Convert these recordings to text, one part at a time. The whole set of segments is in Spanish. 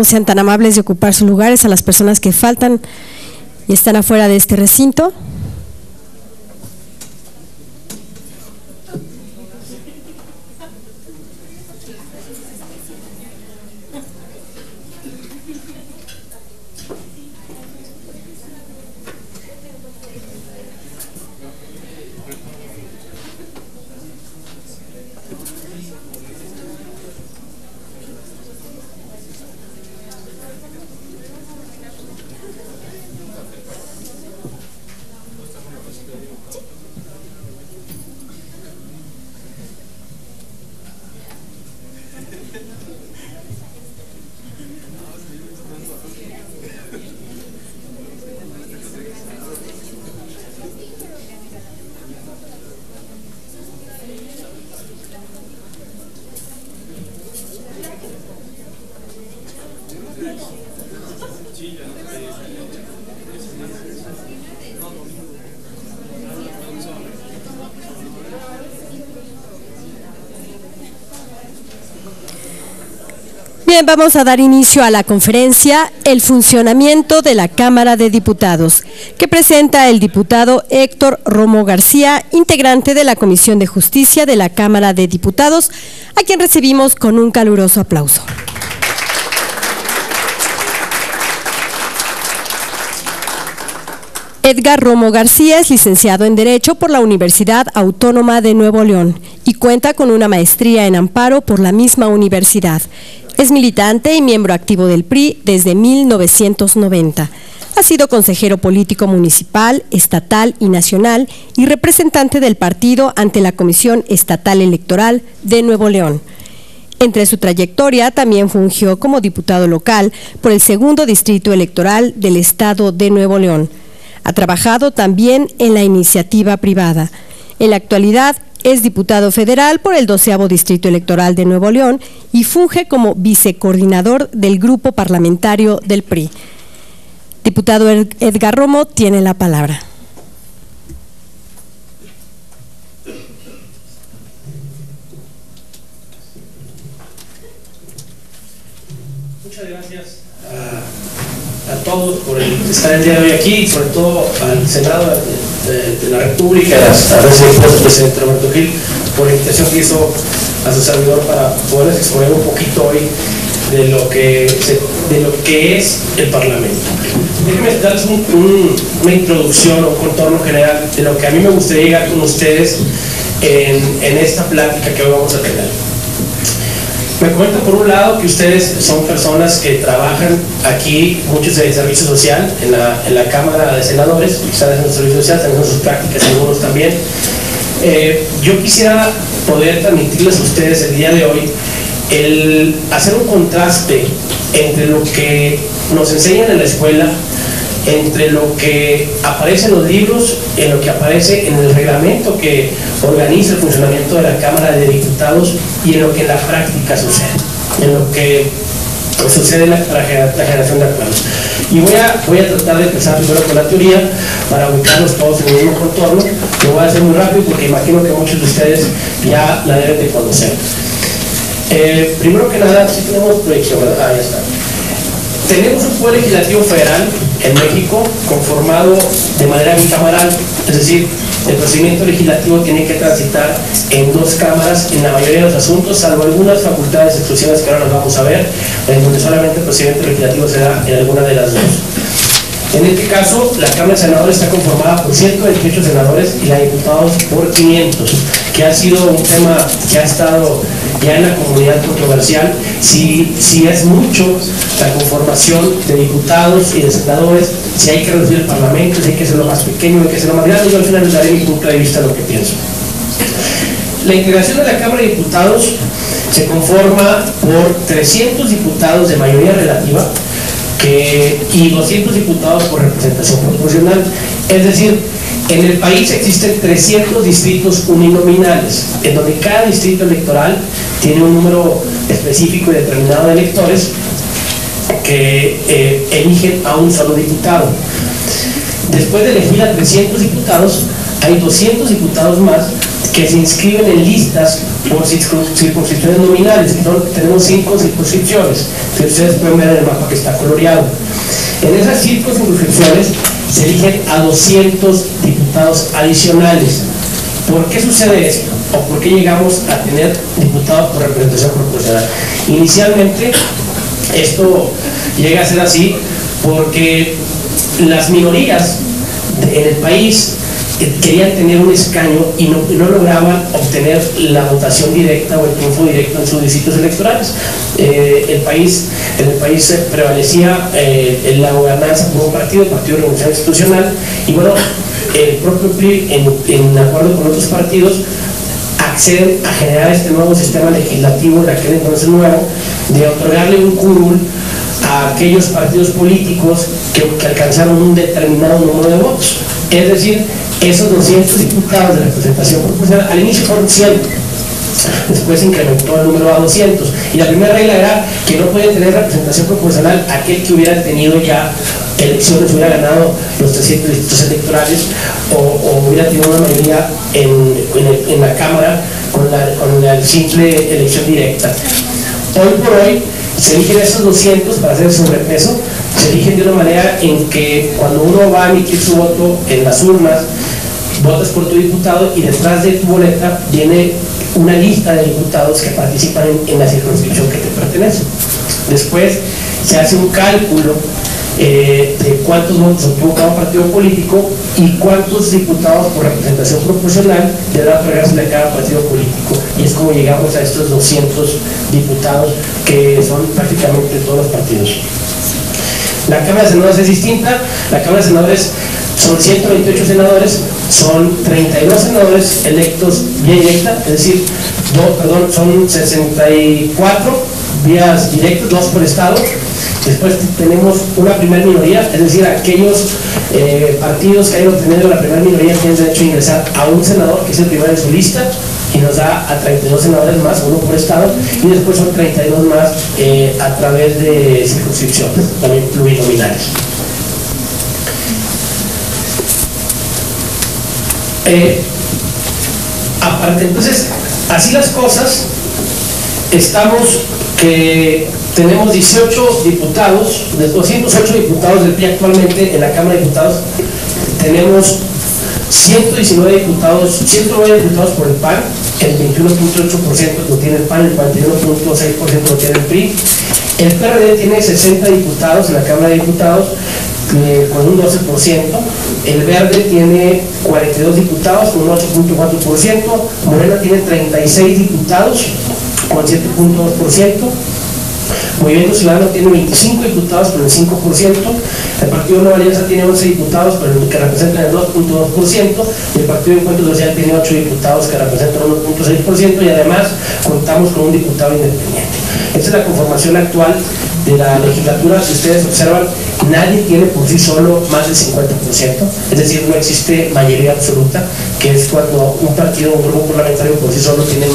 Sean tan amables de ocupar sus lugares a las personas que faltan y están afuera de este recinto. Bien, vamos a dar inicio a la conferencia El funcionamiento de la Cámara de Diputados, que presenta el diputado Héctor Romo García, integrante de la Comisión de Justicia de la Cámara de Diputados, a quien recibimos con un caluroso aplauso. Edgar Romo García es licenciado en Derecho por la Universidad Autónoma de Nuevo León y cuenta con una maestría en Amparo por la misma universidad. Es militante y miembro activo del PRI desde 1990. Ha sido consejero político municipal, estatal y nacional y representante del partido ante la Comisión Estatal Electoral de Nuevo León. Entre su trayectoria también fungió como diputado local por el segundo distrito electoral del estado de Nuevo León. Ha trabajado también en la iniciativa privada. En la actualidad es diputado federal por el 12º Distrito Electoral de Nuevo León y funge como vicecoordinador del grupo parlamentario del PRI. Diputado Edgar Romo tiene la palabra. Muchas gracias a todos por estar el día de hoy aquí, y sobre todo al Senado de la República, a al presidente Roberto Gil, por la invitación que hizo a su servidor para poder exponer un poquito hoy de lo que es el Parlamento. Déjenme darles una introducción o un contorno general de lo que a mí me gustaría llegar con ustedes en esta plática que hoy vamos a tener. Me comentan por un lado que ustedes son personas que trabajan aquí, muchos de servicio social, en la Cámara de Senadores, están haciendo servicio social, están haciendo sus prácticas, algunos también. Yo quisiera poder transmitirles a ustedes el día de hoy el hacer un contraste entre lo que nos enseñan en la escuela, entre lo que aparece en los libros, en lo que aparece en el reglamento que organiza el funcionamiento de la Cámara de Diputados y en lo que en la práctica sucede, en lo que sucede en la generación de acuerdos. Y voy a tratar de empezar primero con la teoría para ubicarlos todos en el mismo contorno. Lo voy a hacer muy rápido porque imagino que muchos de ustedes ya la deben de conocer. Primero que nada, sí tenemos proyección, ¿verdad? Ahí está. Tenemos un Poder Legislativo Federal en México conformado de manera bicameral, es decir, el procedimiento legislativo tiene que transitar en dos cámaras en la mayoría de los asuntos, salvo algunas facultades exclusivas que ahora las vamos a ver, en donde solamente el procedimiento legislativo se da en alguna de las dos. En este caso, la Cámara de Senadores está conformada por 128 senadores y la de diputados por 500, que ha sido un tema que ha estado ya en la comunidad controversial, si es mucho la conformación de diputados y de senadores, si hay que reducir el Parlamento, si hay que hacerlo más pequeño, hay que hacerlo más grande. Yo al final les daré mi punto de vista de lo que pienso. La integración de la Cámara de Diputados se conforma por 300 diputados de mayoría relativa y 200 diputados por representación proporcional. Es decir, en el país existen 300 distritos uninominales, en donde cada distrito electoral tiene un número específico y determinado de electores que eligen a un solo diputado. Después de elegir a 300 diputados, hay 200 diputados más que se inscriben en listas por circunscripciones nominales. Tenemos 5 circunscripciones, que ustedes pueden ver en el mapa que está coloreado. En esas circunscripciones se eligen a 200 diputados adicionales. ¿Por qué sucede esto? ¿O por qué llegamos a tener diputados por representación proporcional? Inicialmente, esto llega a ser así porque las minorías en el país querían tener un escaño y no lograban obtener la votación directa o el triunfo directo en sus distritos electorales. En el país prevalecía la gobernanza por un partido, el Partido de Revolución Institucional, y bueno, el propio PRI, en acuerdo con otros partidos, acceden a generar este nuevo sistema legislativo, de aquel entonces nuevo, de otorgarle un curul a aquellos partidos políticos que alcanzaron un determinado número de votos. Es decir, esos 200 diputados de representación proporcional, al inicio fueron 100, después se incrementó el número a 200, y la primera regla era que no podía tener representación proporcional aquel que hubiera tenido ya elecciones, hubiera ganado los 300 distritos electorales o hubiera tenido una mayoría en la Cámara con la simple elección directa. Hoy por hoy se eligen esos 200 para hacer sobrepeso, se eligen de una manera en que cuando uno va a emitir su voto en las urnas, votas por tu diputado y detrás de tu boleta viene una lista de diputados que participan en la circunscripción que te pertenece. Después se hace un cálculo de cuántos votos obtuvo cada partido político y cuántos diputados por representación proporcional deberá otorgarse a cada partido político, y es como llegamos a estos 200 diputados que son prácticamente todos los partidos. La Cámara de Senadores es distinta. La Cámara de Senadores son 128 senadores, son 32 senadores electos vía directa, es decir, son 64 vías directas, 2 por estado. Después tenemos una primera minoría, es decir, aquellos partidos que hayan obtenido la primera minoría tienen derecho a ingresar a un senador, que es el primero de su lista, y nos da a 32 senadores más, 1 por estado, y después son 32 más a través de circunscripciones, también plurinominales. Aparte, entonces, así las cosas, estamos que tenemos 18 diputados, de 208 diputados del PRI actualmente en la Cámara de Diputados, tenemos 119 diputados, 109 diputados por el PAN, el 21.8% lo tiene el PAN, el 41.6% lo tiene el PRI. El PRD tiene 60 diputados en la Cámara de Diputados, con un 12%, el Verde tiene 42 diputados con un 8.4%, Morena tiene 36 diputados con 7.2%, Movimiento Ciudadano tiene 25 diputados con el 5%, el Partido Nueva Alianza tiene 11 diputados que representan el 2.2%, y el Partido de Encuentro Social tiene 8 diputados que representan el 1.6%, y además contamos con un diputado independiente. Esta es la conformación actual de la legislatura. Si ustedes observan, nadie tiene por sí solo más del 50%, es decir, no existe mayoría absoluta, que es cuando un partido o un grupo parlamentario por sí solo tiene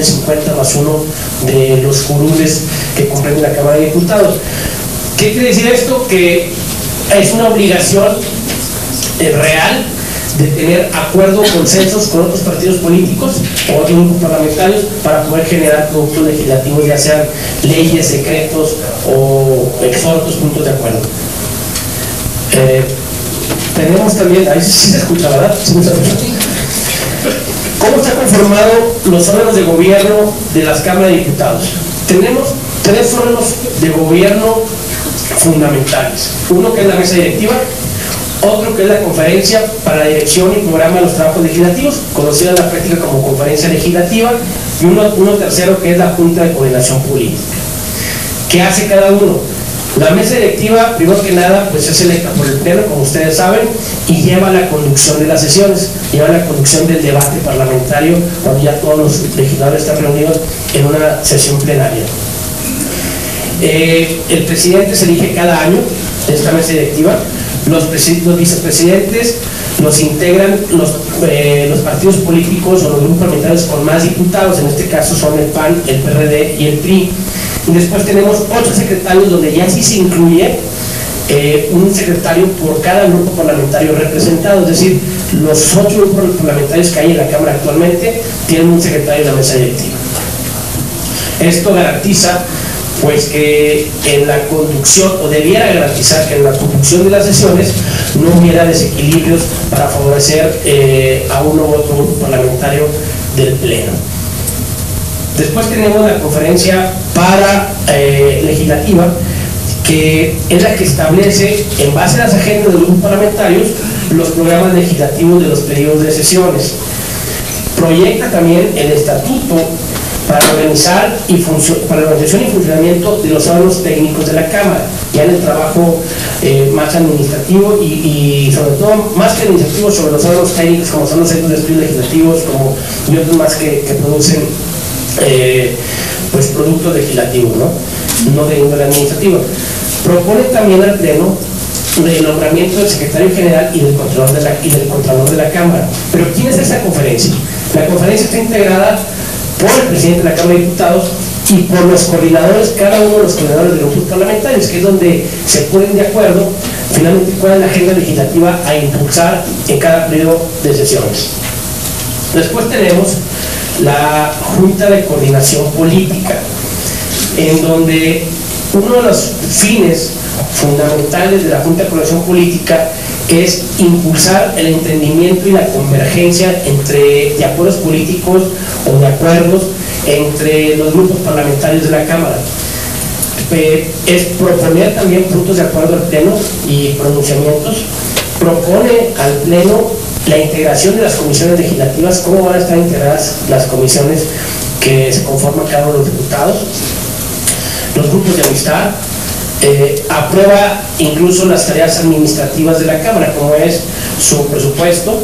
50 más 1 de los curules que comprenden la Cámara de Diputados. ¿Qué quiere decir esto? Que es una obligación real de tener acuerdos, consensos con otros partidos políticos o otros grupos parlamentarios para poder generar productos legislativos, ya sean leyes, decretos o exhortos, puntos de acuerdo. Tenemos también, ahí sí se escucha, ¿verdad? ¿Sí me escucha? ¿Cómo está conformado los órganos de gobierno de las cámaras de diputados? Tenemos 3 órganos de gobierno fundamentales. Uno que es la mesa directiva, otro que es la conferencia para la dirección y programa de los trabajos legislativos, conocida en la práctica como conferencia legislativa, y uno tercero que es la Junta de Coordinación Política. ¿Qué hace cada uno? La mesa directiva, primero que nada, pues es electa por el Pleno, como ustedes saben, y lleva la conducción de las sesiones, lleva la conducción del debate parlamentario cuando ya todos los legisladores están reunidos en una sesión plenaria. El presidente se elige cada año de esta mesa directiva. Los vicepresidentes los integran los partidos políticos o los grupos parlamentarios con más diputados, en este caso son el PAN, el PRD y el PRI. Y después tenemos 8 secretarios donde ya sí se incluye un secretario por cada grupo parlamentario representado, es decir, los 8 grupos parlamentarios que hay en la Cámara actualmente tienen un secretario en la mesa directiva. Esto garantiza pues que en la conducción, o debiera garantizar que en la conducción de las sesiones no hubiera desequilibrios para favorecer a uno u otro grupo parlamentario del Pleno. Después tenemos la conferencia legislativa, que es la que establece, en base a las agendas de los grupos parlamentarios, los programas legislativos de los periodos de sesiones. Proyecta también el estatuto para organizar para la organización y funcionamiento de los órganos técnicos de la Cámara, ya en el trabajo más administrativo y sobre todo, más que administrativo, sobre los órganos técnicos, como son los centros de estudios legislativos y otros más que producen pues productos legislativos, no de índole administrativa. Propone también al Pleno el nombramiento del secretario general y del contralor de la Cámara. Pero ¿quién es esa conferencia? La conferencia está integrada por el presidente de la Cámara de Diputados y por los coordinadores, cada uno de los coordinadores de los grupos parlamentarios, que es donde se ponen de acuerdo finalmente cuál es la agenda legislativa a impulsar en cada periodo de sesiones. Después tenemos la Junta de Coordinación Política, en donde uno de los fines fundamentales de la Junta de Coordinación Política es impulsar el entendimiento y la convergencia de acuerdos políticos o de acuerdos entre los grupos parlamentarios de la Cámara. Es proponer también puntos de acuerdo al Pleno y pronunciamientos. Propone al Pleno la integración de las comisiones legislativas, cómo van a estar integradas las comisiones que se conforman cada uno de los diputados, los grupos de amistad. Aprueba incluso las tareas administrativas de la Cámara, como es su presupuesto,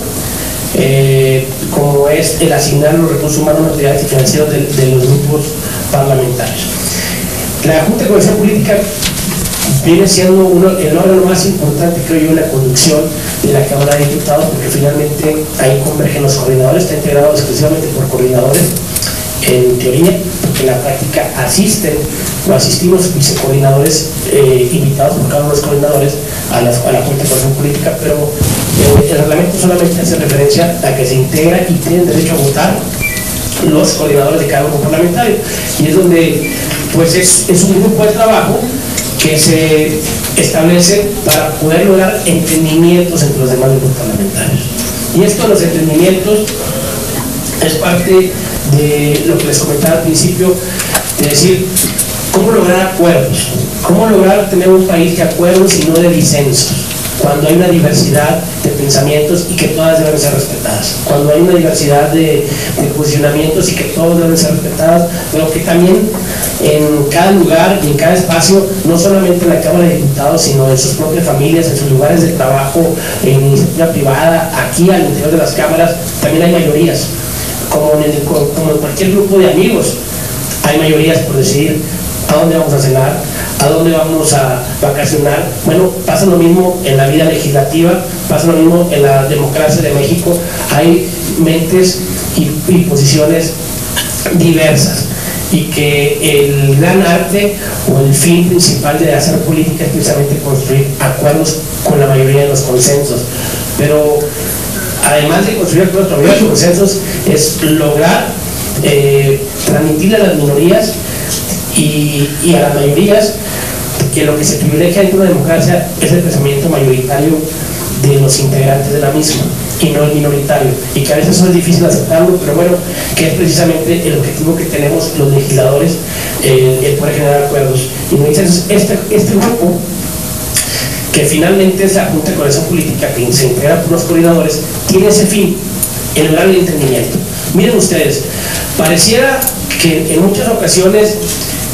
como es el asignar los recursos humanos, materiales y financieros de los grupos parlamentarios. La Junta de Coordinación Política viene siendo el órgano más importante, creo yo, en la conducción de la Cámara de Diputados, porque finalmente ahí convergen los coordinadores, está integrado exclusivamente por coordinadores, en teoría, porque en la práctica asistimos vicecoordinadores invitados por cada uno de los coordinadores a la Junta de Coordinación Política, pero el reglamento solamente hace referencia a que se integra y tienen derecho a votar los coordinadores de cada grupo parlamentario, y es donde pues es un grupo de trabajo que se establece para poder lograr entendimientos entre los demás grupos parlamentarios. Y esto de los entendimientos es parte de lo que les comentaba al principio, de decir, ¿cómo lograr acuerdos? ¿Cómo lograr tener un país de acuerdos y no de disensos? Cuando hay una diversidad de pensamientos y que todas deben ser respetadas. Cuando hay una diversidad de posicionamientos y que todos deben ser respetadas, pero que también en cada lugar y en cada espacio, no solamente en la Cámara de Diputados, sino en sus propias familias, en sus lugares de trabajo, en iniciativa privada, aquí al interior de las cámaras, también hay mayorías. Como en cualquier grupo de amigos, hay mayorías por decidir a dónde vamos a cenar, a dónde vamos a vacacionar. Bueno, pasa lo mismo en la vida legislativa, pasa lo mismo en la democracia de México. Hay mentes y posiciones diversas, y que el gran arte o el fin principal de hacer política es precisamente construir acuerdos con la mayoría de los consensos. Pero además de construir acuerdos con la mayoría de los consensos, es lograr transmitirle a las minorías y a las mayorías que lo que se privilegia dentro de una democracia es el pensamiento mayoritario de los integrantes de la misma y no el minoritario, y que a veces eso es difícil aceptarlo, pero bueno, que es precisamente el objetivo que tenemos los legisladores, el poder generar acuerdos. Y entonces este grupo, que finalmente es la Junta de Coordinación Política, que se integra por los coordinadores, tiene ese fin, el lograr el entendimiento. Miren ustedes, pareciera que en muchas ocasiones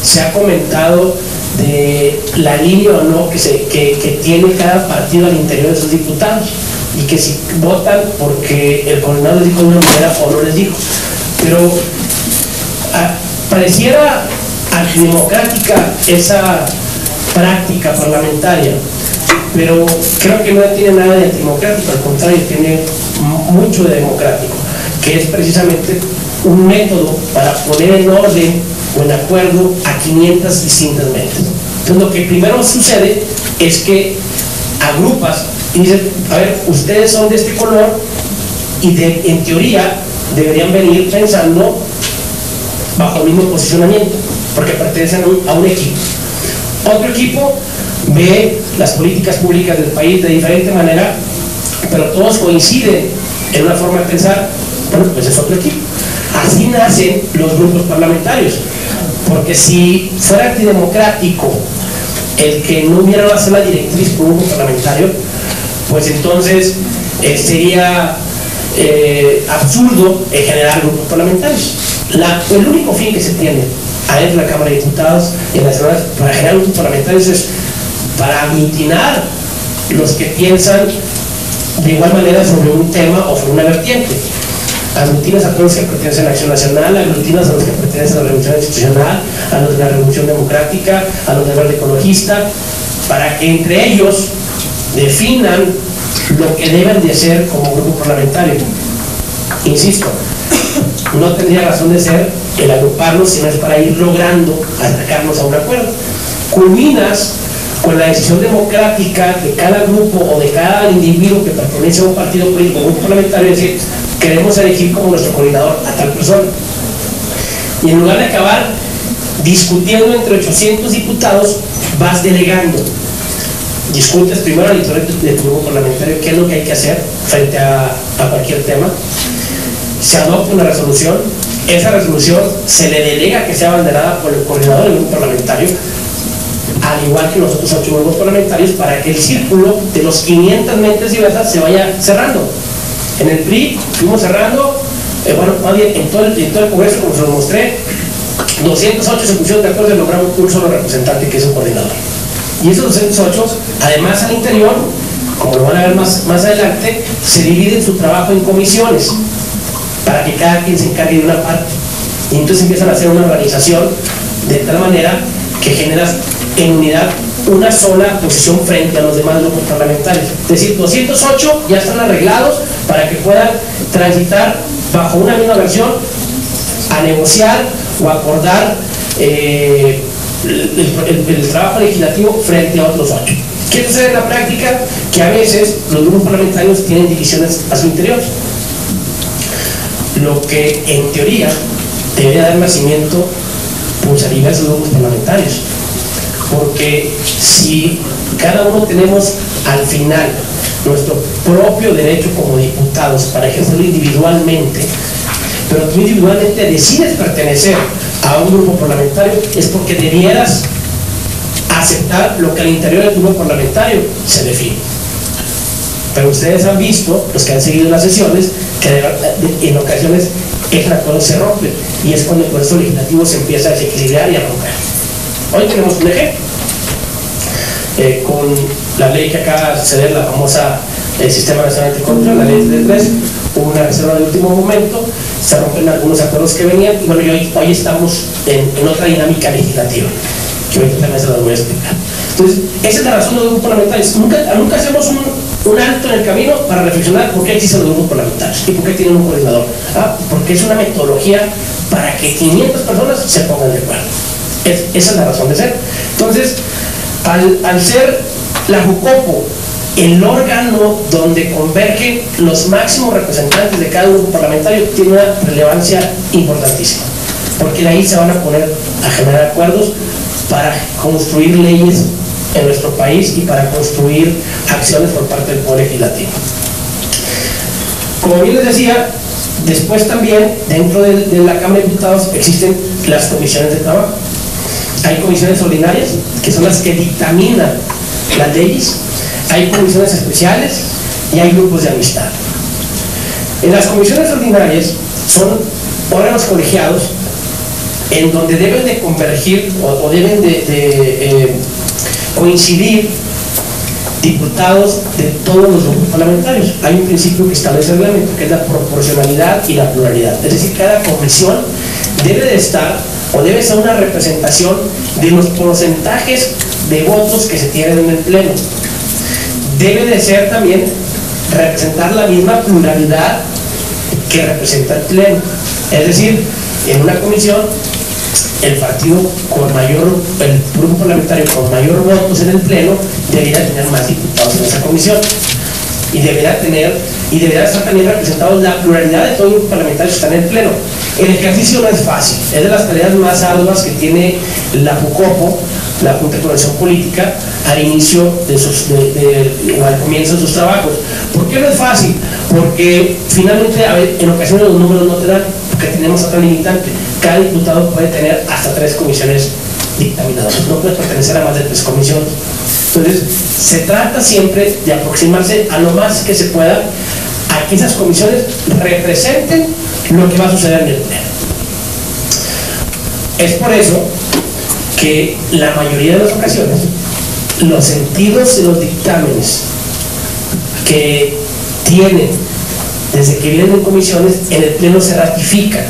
se ha comentado de la línea o no que tiene cada partido al interior de sus diputados, y que si votan porque el coordinador les dijo de una manera o no les dijo, pero pareciera antidemocrática esa práctica parlamentaria, pero creo que no tiene nada de antidemocrático, al contrario, tiene mucho de democrático, que es precisamente un método para poner en orden o en acuerdo a 500 distintas mentes. Entonces lo que primero sucede es que agrupas y dices, a ver, ustedes son de este color y en teoría deberían venir pensando bajo el mismo posicionamiento, porque pertenecen a un equipo. Otro equipo ve las políticas públicas del país de diferente manera, pero todos coinciden en una forma de pensar. Bueno, pues es otro equipo. Así nacen los grupos parlamentarios, porque si fuera antidemocrático el que no hubiera una sola directriz por un grupo parlamentario, pues entonces sería absurdo generar grupos parlamentarios. El único fin que se tiene adentro de la Cámara de Diputados y en las Nacionales para generar grupos parlamentarios es para aglutinar los que piensan de igual manera sobre un tema o sobre una vertiente. Aglutinas a todos los que pertenecen a la Acción Nacional, aglutinas a los que pertenecen a la Revolución Institucional, a los de la Revolución Democrática, a los del Verde Ecologista, para que entre ellos definan lo que deben de ser como grupo parlamentario. Insisto, no tendría razón de ser el agruparnos, sino es para ir logrando acercarnos a un acuerdo. Culminas con la decisión democrática de cada grupo o de cada individuo que pertenece a un partido político o un grupo parlamentario, es decir, queremos elegir como nuestro coordinador a tal persona. Y en lugar de acabar discutiendo entre 800 diputados, vas delegando. Discutes primero al interior de tu grupo parlamentario qué es lo que hay que hacer frente a cualquier tema. Se adopta una resolución. Esa resolución se le delega que sea abanderada por el coordinador del grupo parlamentario, al igual que los otros 8 grupos parlamentarios, para que el círculo de los 500 mentes diversas se vaya cerrando. En el PRI fuimos cerrando, bueno, más bien en todo el Congreso, como se lo mostré, 208 se pusieron de acuerdo y lograron un solo representante, que es un coordinador. Y esos 208, además al interior, como lo van a ver más adelante, se dividen su trabajo en comisiones, para que cada quien se encargue de una parte. Y entonces empiezan a hacer una organización de tal manera que generas en unidad una sola posición frente a los demás grupos parlamentarios. Es decir, 208 ya están arreglados para que puedan transitar bajo una misma versión a negociar o acordar el trabajo legislativo frente a otros 8. ¿Qué sucede en la práctica? Que a veces los grupos parlamentarios tienen divisiones a su interior, lo que en teoría debería dar nacimiento pues, a diversos grupos parlamentarios, porque si cada uno tenemos al final nuestro propio derecho como diputados para ejercerlo individualmente, pero tú individualmente decides pertenecer a un grupo parlamentario, es porque debieras aceptar lo que al interior de tu grupo parlamentario se define. Pero ustedes han visto, los que han seguido las sesiones, que en ocasiones esos acuerdos se rompen, y es cuando el proceso legislativo se empieza a desequilibrar y a romper. Hoy tenemos un ejemplo con la ley que acaba de suceder, la famosa Sistema Nacional Anticorrupción, la ley 33, hubo una reserva de último momento, se rompen algunos acuerdos que venían, y bueno, hoy estamos en otra dinámica legislativa, que ahorita también se las voy a explicar. Entonces, esa es la razón de los grupos parlamentarios. Nunca hacemos un alto en el camino para reflexionar por qué existen los grupos parlamentarios y por qué tienen un coordinador. Porque es una metodología para que 500 personas se pongan de acuerdo. Esa es la razón de ser. Entonces, al ser la JUCOPO el órgano donde convergen los máximos representantes de cada grupo parlamentario, tiene una relevancia importantísima, porque de ahí se van a poner a generar acuerdos para construir leyes en nuestro país y para construir acciones por parte del Poder Legislativo. Como bien les decía, después también dentro de la Cámara de Diputados existen las comisiones de trabajo. Hay comisiones ordinarias, que son las que dictaminan las leyes, hay comisiones especiales y hay grupos de amistad. En las comisiones ordinarias son órganos colegiados en donde deben de convergir o deben de coincidir diputados de todos los grupos parlamentarios. Hay un principio que establece el reglamento, que es la proporcionalidad y la pluralidad. Es decir, cada comisión debe de estar o debe ser una representación de los porcentajes de votos que se tienen en el pleno. Debe de ser también representar la misma pluralidad que representa el pleno. Es decir, en una comisión el partido con mayor, el grupo parlamentario con mayor votos en el pleno debería tener más diputados en esa comisión y debería estar también representados la pluralidad de todos los parlamentarios que están en el pleno. El ejercicio no es fácil, es de las tareas más arduas que tiene la JUCOPO, la Junta de Coordinación Política, al inicio o al comienzo de sus trabajos. ¿Por qué no es fácil? Porque finalmente en ocasiones los números no te dan, porque tenemos otra limitante. Cada diputado puede tener hasta 3 comisiones dictaminadoras, no puede pertenecer a más de 3 comisiones. Entonces, se trata siempre de aproximarse a lo más que se pueda a que esas comisiones representen lo que va a suceder en el pleno. Es por eso que la mayoría de las ocasiones los sentidos de los dictámenes que tienen desde que vienen en comisiones en el pleno se ratifican,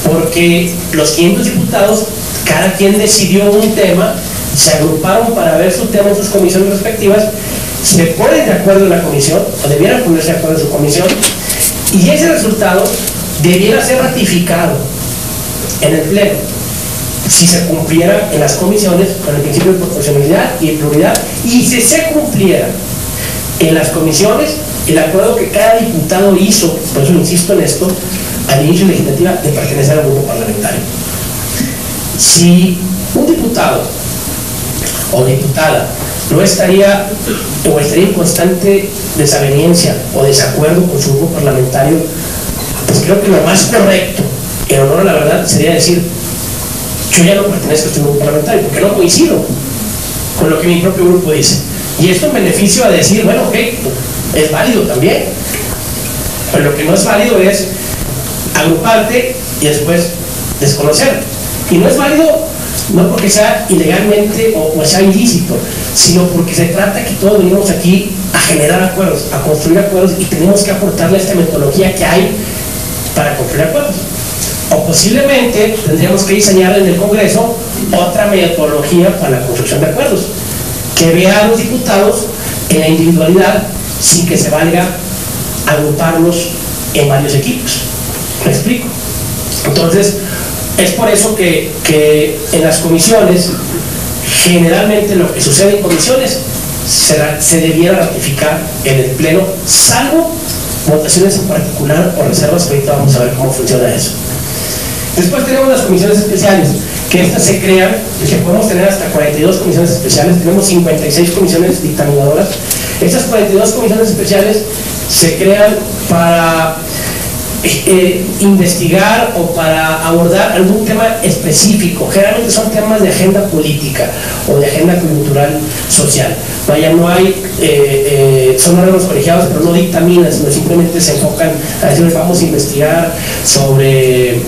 porque los 500 diputados, cada quien decidió un tema, se agruparon para ver su tema en sus comisiones respectivas, se ponen de acuerdo en la comisión, o debieran ponerse de acuerdo en su comisión, y ese resultado debiera ser ratificado en el pleno si se cumpliera en las comisiones con el principio de proporcionalidad y de pluralidad, y si se cumpliera en las comisiones el acuerdo que cada diputado hizo, por eso insisto en esto, al inicio de legislativa, de pertenecer al grupo parlamentario. Si un diputado o diputada no estaría o estaría en constante desaveniencia o desacuerdo con su grupo parlamentario, pues creo que lo más correcto, en honor a la verdad, sería decir: yo ya no pertenezco a este grupo parlamentario porque no coincido con lo que mi propio grupo dice. Y esto en beneficio a decir, bueno, ok, es válido también, pero lo que no es válido es agruparte y después desconocer. Y no es válido no porque sea ilegalmente o sea ilícito, sino porque se trata que todos venimos aquí a generar acuerdos, a construir acuerdos, y tenemos que aportarle esta metodología que hay para construir acuerdos. O posiblemente tendríamos que diseñar en el Congreso otra metodología para la construcción de acuerdos, que vea a los diputados en la individualidad sin que se valga agruparlos en varios equipos. ¿Me explico? Entonces, es por eso que en las comisiones, generalmente lo que sucede en comisiones se debiera ratificar en el pleno, salvo votaciones en particular o reservas, que ahorita vamos a ver cómo funciona eso. Después tenemos las comisiones especiales, que estas se crean, que podemos tener hasta 42 comisiones especiales, tenemos 56 comisiones dictaminadoras. Estas 42 comisiones especiales se crean para investigar o para abordar algún tema específico. Generalmente son temas de agenda política o de agenda cultural social. Vaya, no hay, son órganos colegiados, pero no dictaminan, sino simplemente se enfocan a decir: vamos a investigar sobre,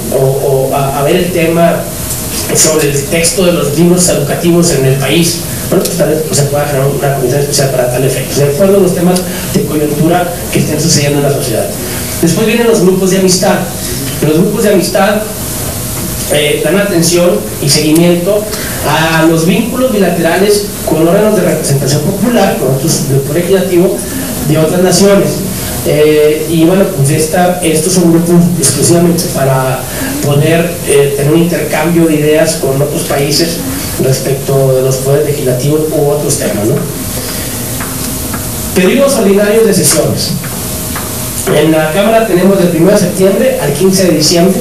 a ver el tema sobre el texto de los libros educativos en el país. Bueno, pues tal vez se pueda generar una comisión especial para tal efecto, de acuerdo a los temas de coyuntura que estén sucediendo en la sociedad. Después vienen los grupos de amistad. Los grupos de amistad dan atención y seguimiento a los vínculos bilaterales con órganos de representación popular, con otros del Poder Legislativo de otras naciones. Y bueno, pues estos son grupos exclusivamente para poder tener un intercambio de ideas con otros países respecto de los poderes legislativos u otros temas, ¿no? Periodos ordinarios de sesiones. En la Cámara tenemos del 1 de septiembre al 15 de diciembre,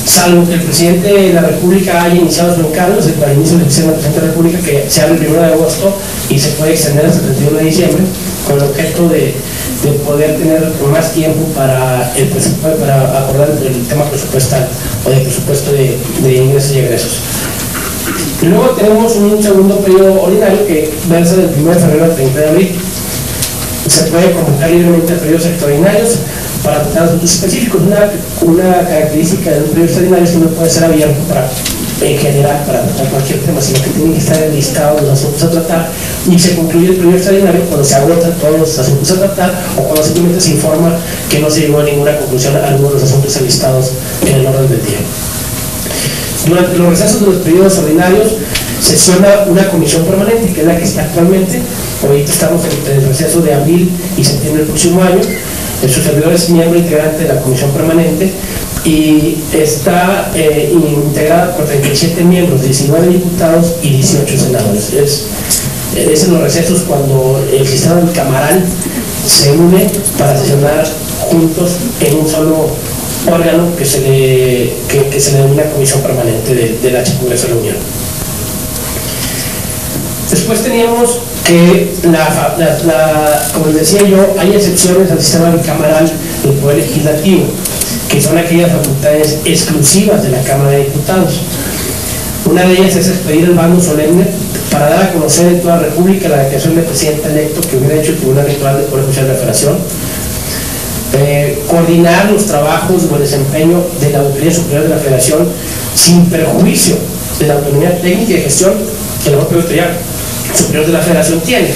salvo que el presidente de la República haya iniciado su encargo, para el inicio de la sesión del presidente de la República, que se abre el 1 de agosto y se puede extender hasta el 31 de diciembre, con el objeto de poder tener más tiempo para abordar el tema presupuestal o del presupuesto de ingresos y egresos. Y luego tenemos un segundo periodo ordinario que versa del 1 de febrero al 30 de abril. Se puede convocar libremente a periodos extraordinarios para tratar asuntos específicos. Una característica de un periodo extraordinario es que no puede ser abierto en general para tratar cualquier tema, sino que tiene que estar enlistado los asuntos a tratar, y se concluye el periodo extraordinario cuando se agotan todos los asuntos a tratar o cuando simplemente se informa que no se llegó a ninguna conclusión a algunos de los asuntos enlistados en el orden del día. Durante los recesos de los periodos ordinarios sesiona una comisión permanente, que es la que está actualmente. Ahorita estamos en el receso de abril y septiembre del próximo año. El su servidor es miembro integrante de la comisión permanente, y está integrada por 37 miembros, 19 diputados y 18 senadores. Es en los recesos cuando el sistema bicameral se une para sesionar juntos en un solo órgano que se le denomina Comisión Permanente del H Congreso de la Unión. Después teníamos que, como les decía yo, hay excepciones al sistema bicameral del Poder Legislativo, que son aquellas facultades exclusivas de la Cámara de Diputados. Una de ellas es expedir el bando solemne para dar a conocer en toda la República la declaración del presidente electo que hubiera hecho el Tribunal Electoral del Poder Judicial de la Federación, coordinar los trabajos o el desempeño de la Auditoría Superior de la Federación sin perjuicio de la autonomía técnica y de gestión que la propia Auditoría Superior de la Federación tiene.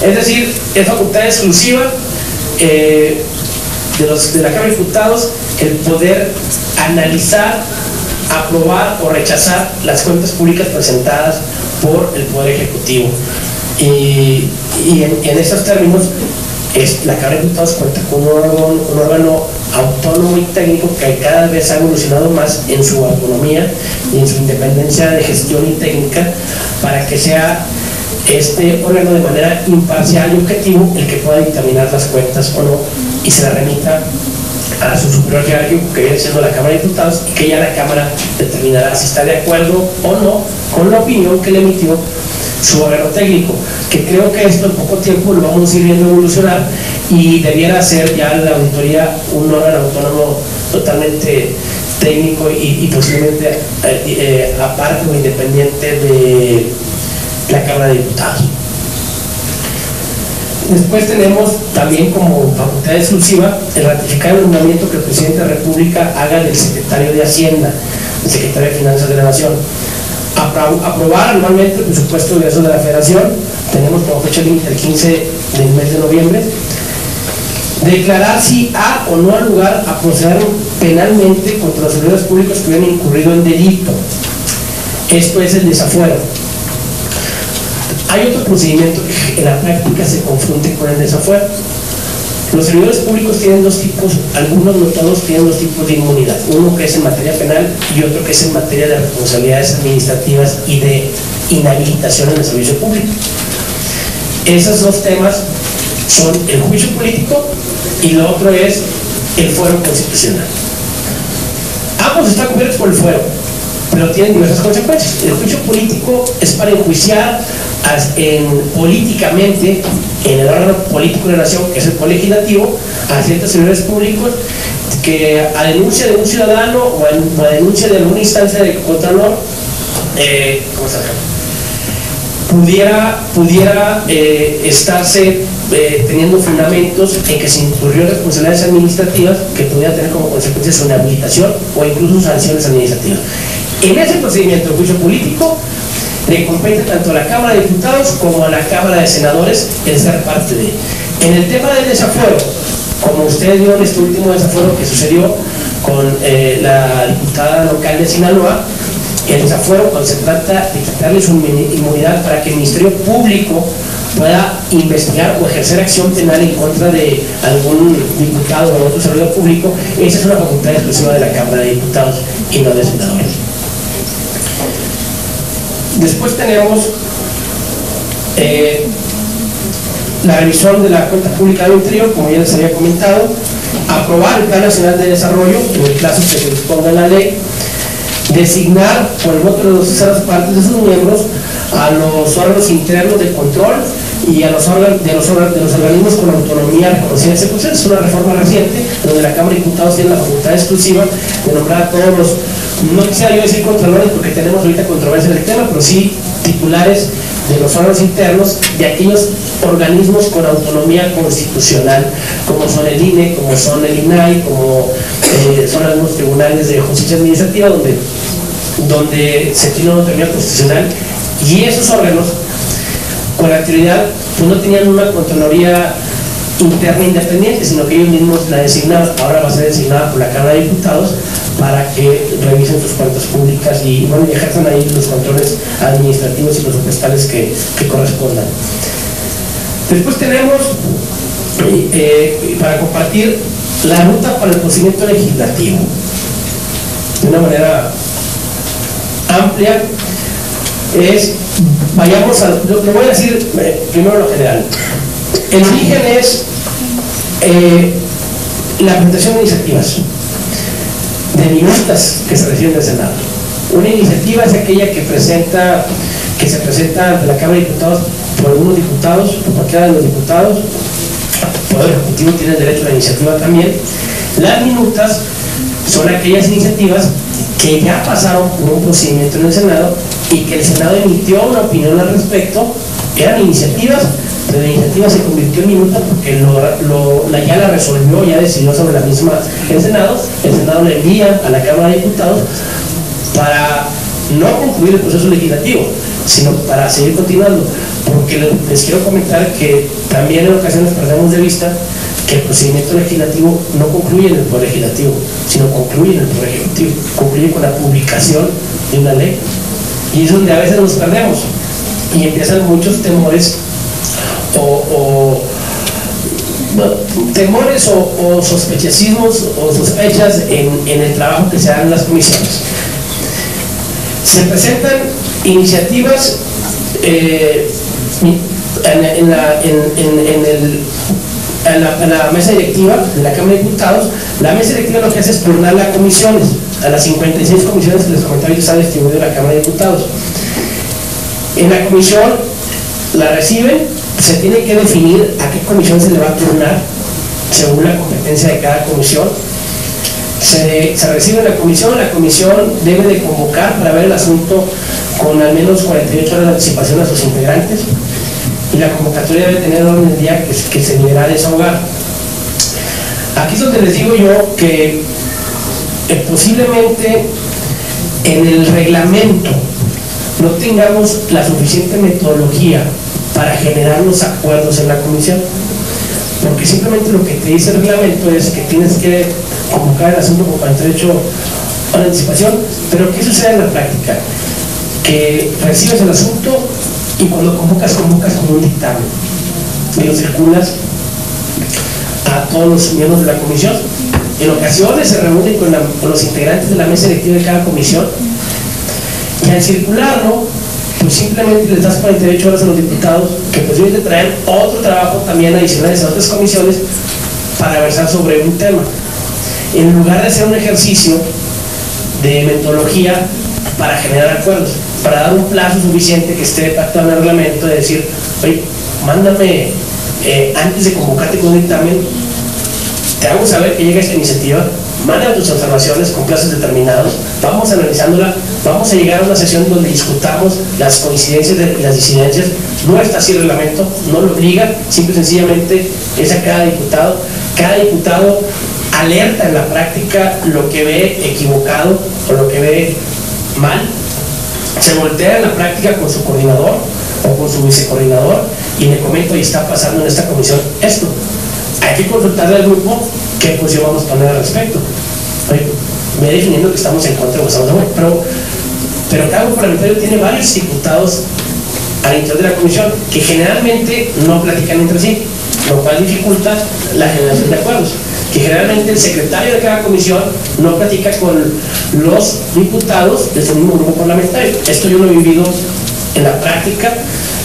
Es decir, es facultad exclusiva de la Cámara de Diputados el poder analizar, aprobar o rechazar las cuentas públicas presentadas por el Poder Ejecutivo. Y en esos términos, la Cámara de Diputados cuenta con un órgano autónomo y técnico que cada vez ha evolucionado más en su autonomía y en su independencia de gestión y técnica, para que sea este órgano de manera imparcial y objetivo el que pueda dictaminar las cuentas o no, y se la remita a su superior jerárquico, que viene siendo la Cámara de Diputados, y que ya la Cámara determinará si está de acuerdo o no con la opinión que le emitió su órgano técnico, que creo que esto en poco tiempo lo vamos a ir viendo evolucionar, y debiera ser ya la auditoría un órgano autónomo totalmente técnico y posiblemente aparte o independiente de la Cámara de Diputados. Después tenemos también como facultad exclusiva el ratificar el nombramiento que el Presidente de la República haga del Secretario de Hacienda, el Secretario de Finanzas de la Nación. Aprobar anualmente el presupuesto de egresos de la Federación, tenemos como fecha límite el 15 del mes de noviembre. Declarar si ha o no ha lugar a proceder penalmente contra los servidores públicos que hubieran incurrido en delito. Esto es el desafuero. Hay otro procedimiento que en la práctica se confunde con el desafuero. Los servidores públicos tienen dos tipos, algunos, no todos, tienen dos tipos de inmunidad. Uno que es en materia penal y otro que es en materia de responsabilidades administrativas y de inhabilitación en el servicio público. Esos dos temas son el juicio político y lo otro es el fuero constitucional. Ambos están cubiertos por el fuero, pero tienen diversas consecuencias. El juicio político es para enjuiciar políticamente en el órgano político de la nación, que es el Poder Legislativo, a ciertos servidores públicos que a denuncia de un ciudadano o a denuncia de alguna instancia de contralor pudiera estarse teniendo fundamentos en que se incurrió en responsabilidades administrativas que pudiera tener como consecuencia su inhabilitación o incluso sanciones administrativas. En ese procedimiento de juicio político le compete tanto a la Cámara de Diputados como a la Cámara de Senadores el ser parte de. En el tema del desafuero, como ustedes vieron este último desafuero que sucedió con la diputada local de Sinaloa, el desafuero, cuando se trata de quitarle su inmunidad para que el Ministerio Público pueda investigar o ejercer acción penal en contra de algún diputado o otro servidor público, esa es una facultad exclusiva de la Cámara de Diputados y no de senadores. Después tenemos la revisión de la cuenta pública del interior, como ya les había comentado, aprobar el Plan Nacional de Desarrollo en el plazo que se disponga en la ley, designar por el voto de los terceras partes de sus miembros a los órganos internos de control y a los organismos con autonomía reconocida en ejecución. Es una reforma reciente donde la Cámara de Diputados tiene la facultad exclusiva de nombrar a todos los, no quisiera yo decir contralores porque tenemos ahorita controversia en el tema, pero sí titulares de los órganos internos de aquellos organismos con autonomía constitucional, como son el INE, como son el INAI, como son algunos tribunales de justicia administrativa donde se tiene una autonomía constitucional, y esos órganos con la actividad pues no tenían una contraloría interna independiente, sino que ellos mismos la designaban. Ahora va a ser designada por la Cámara de Diputados para que revisen sus cuentas públicas y bueno, ejerzan ahí los controles administrativos y presupuestales que correspondan. Después tenemos para compartir la ruta para el procedimiento legislativo. de una manera amplia es, vayamos a, lo voy a decir primero lo general. El origen es la presentación de iniciativas, de minutas que se reciben del Senado. Una iniciativa es aquella que se presenta ante la Cámara de Diputados por algunos diputados, por cualquiera de los diputados. El Poder Ejecutivo tiene el derecho a la iniciativa también. Las minutas son aquellas iniciativas que ya pasaron por un procedimiento en el Senado y que el Senado emitió una opinión al respecto. Eran iniciativas, pero la iniciativa se convirtió en minuta porque ya la resolvió, ya decidió sobre la misma el Senado la envía a la Cámara de Diputados para no concluir el proceso legislativo, sino para seguir continuando, porque les quiero comentar que también en ocasiones perdemos de vista que el procedimiento legislativo no concluye en el Poder Legislativo, sino concluye en el Poder Ejecutivo, concluye con la publicación de una ley, y es donde a veces nos perdemos y empiezan muchos temores o sospechasismos o sospechas en el trabajo que se da en las comisiones. Se presentan iniciativas en la mesa directiva de la Cámara de Diputados. La mesa directiva lo que hace es turnar las comisiones, a las 56 comisiones que les comentaba yo están distribuidas en la Cámara de Diputados. En la comisión la reciben, se tiene que definir a qué comisión se le va a turnar según la competencia de cada comisión. Se recibe en la comisión debe de convocar para ver el asunto con al menos 48 horas de anticipación a sus integrantes, y la convocatoria debe tener orden del día que se deberá desahogar. Aquí es donde les digo yo que posiblemente en el reglamento no tengamos la suficiente metodología para generar los acuerdos en la comisión, porque simplemente lo que te dice el reglamento es que tienes que convocar el asunto con 48 horas de anticipación. Pero ¿qué sucede en la práctica? Que recibes el asunto y cuando convocas con un dictamen y lo circulas a todos los miembros de la comisión. En ocasiones se reúnen con los integrantes de la mesa directiva de cada comisión, y al circularlo pues simplemente les das 48 horas a los diputados que posiblemente traen otro trabajo también adicionales a otras comisiones para versar sobre un tema, en lugar de hacer un ejercicio de metodología para generar acuerdos, para dar un plazo suficiente que esté pactado en el reglamento, de decir, oye, mándame antes de convocarte con un dictamen, te hago saber que llega esta iniciativa, mándame tus observaciones con plazos determinados, vamos analizándola, vamos a llegar a una sesión donde discutamos las coincidencias y las disidencias. No está así el reglamento, no lo obliga, simple y sencillamente es a cada diputado alerta en la práctica lo que ve equivocado o lo que ve mal, se voltea en la práctica con su coordinador o con su vicecoordinador y le comento, y está pasando en esta comisión esto, hay que consultarle al grupo qué posición vamos a poner al respecto. Me definiendo que estamos en contra o estamos a favor, pero cada grupo parlamentario tiene varios diputados al interior de la comisión que generalmente no platican entre sí, lo cual dificulta la generación de acuerdos, que generalmente el secretario de cada comisión no platica con los diputados de su mismo grupo parlamentario. Esto yo lo he vivido en la práctica.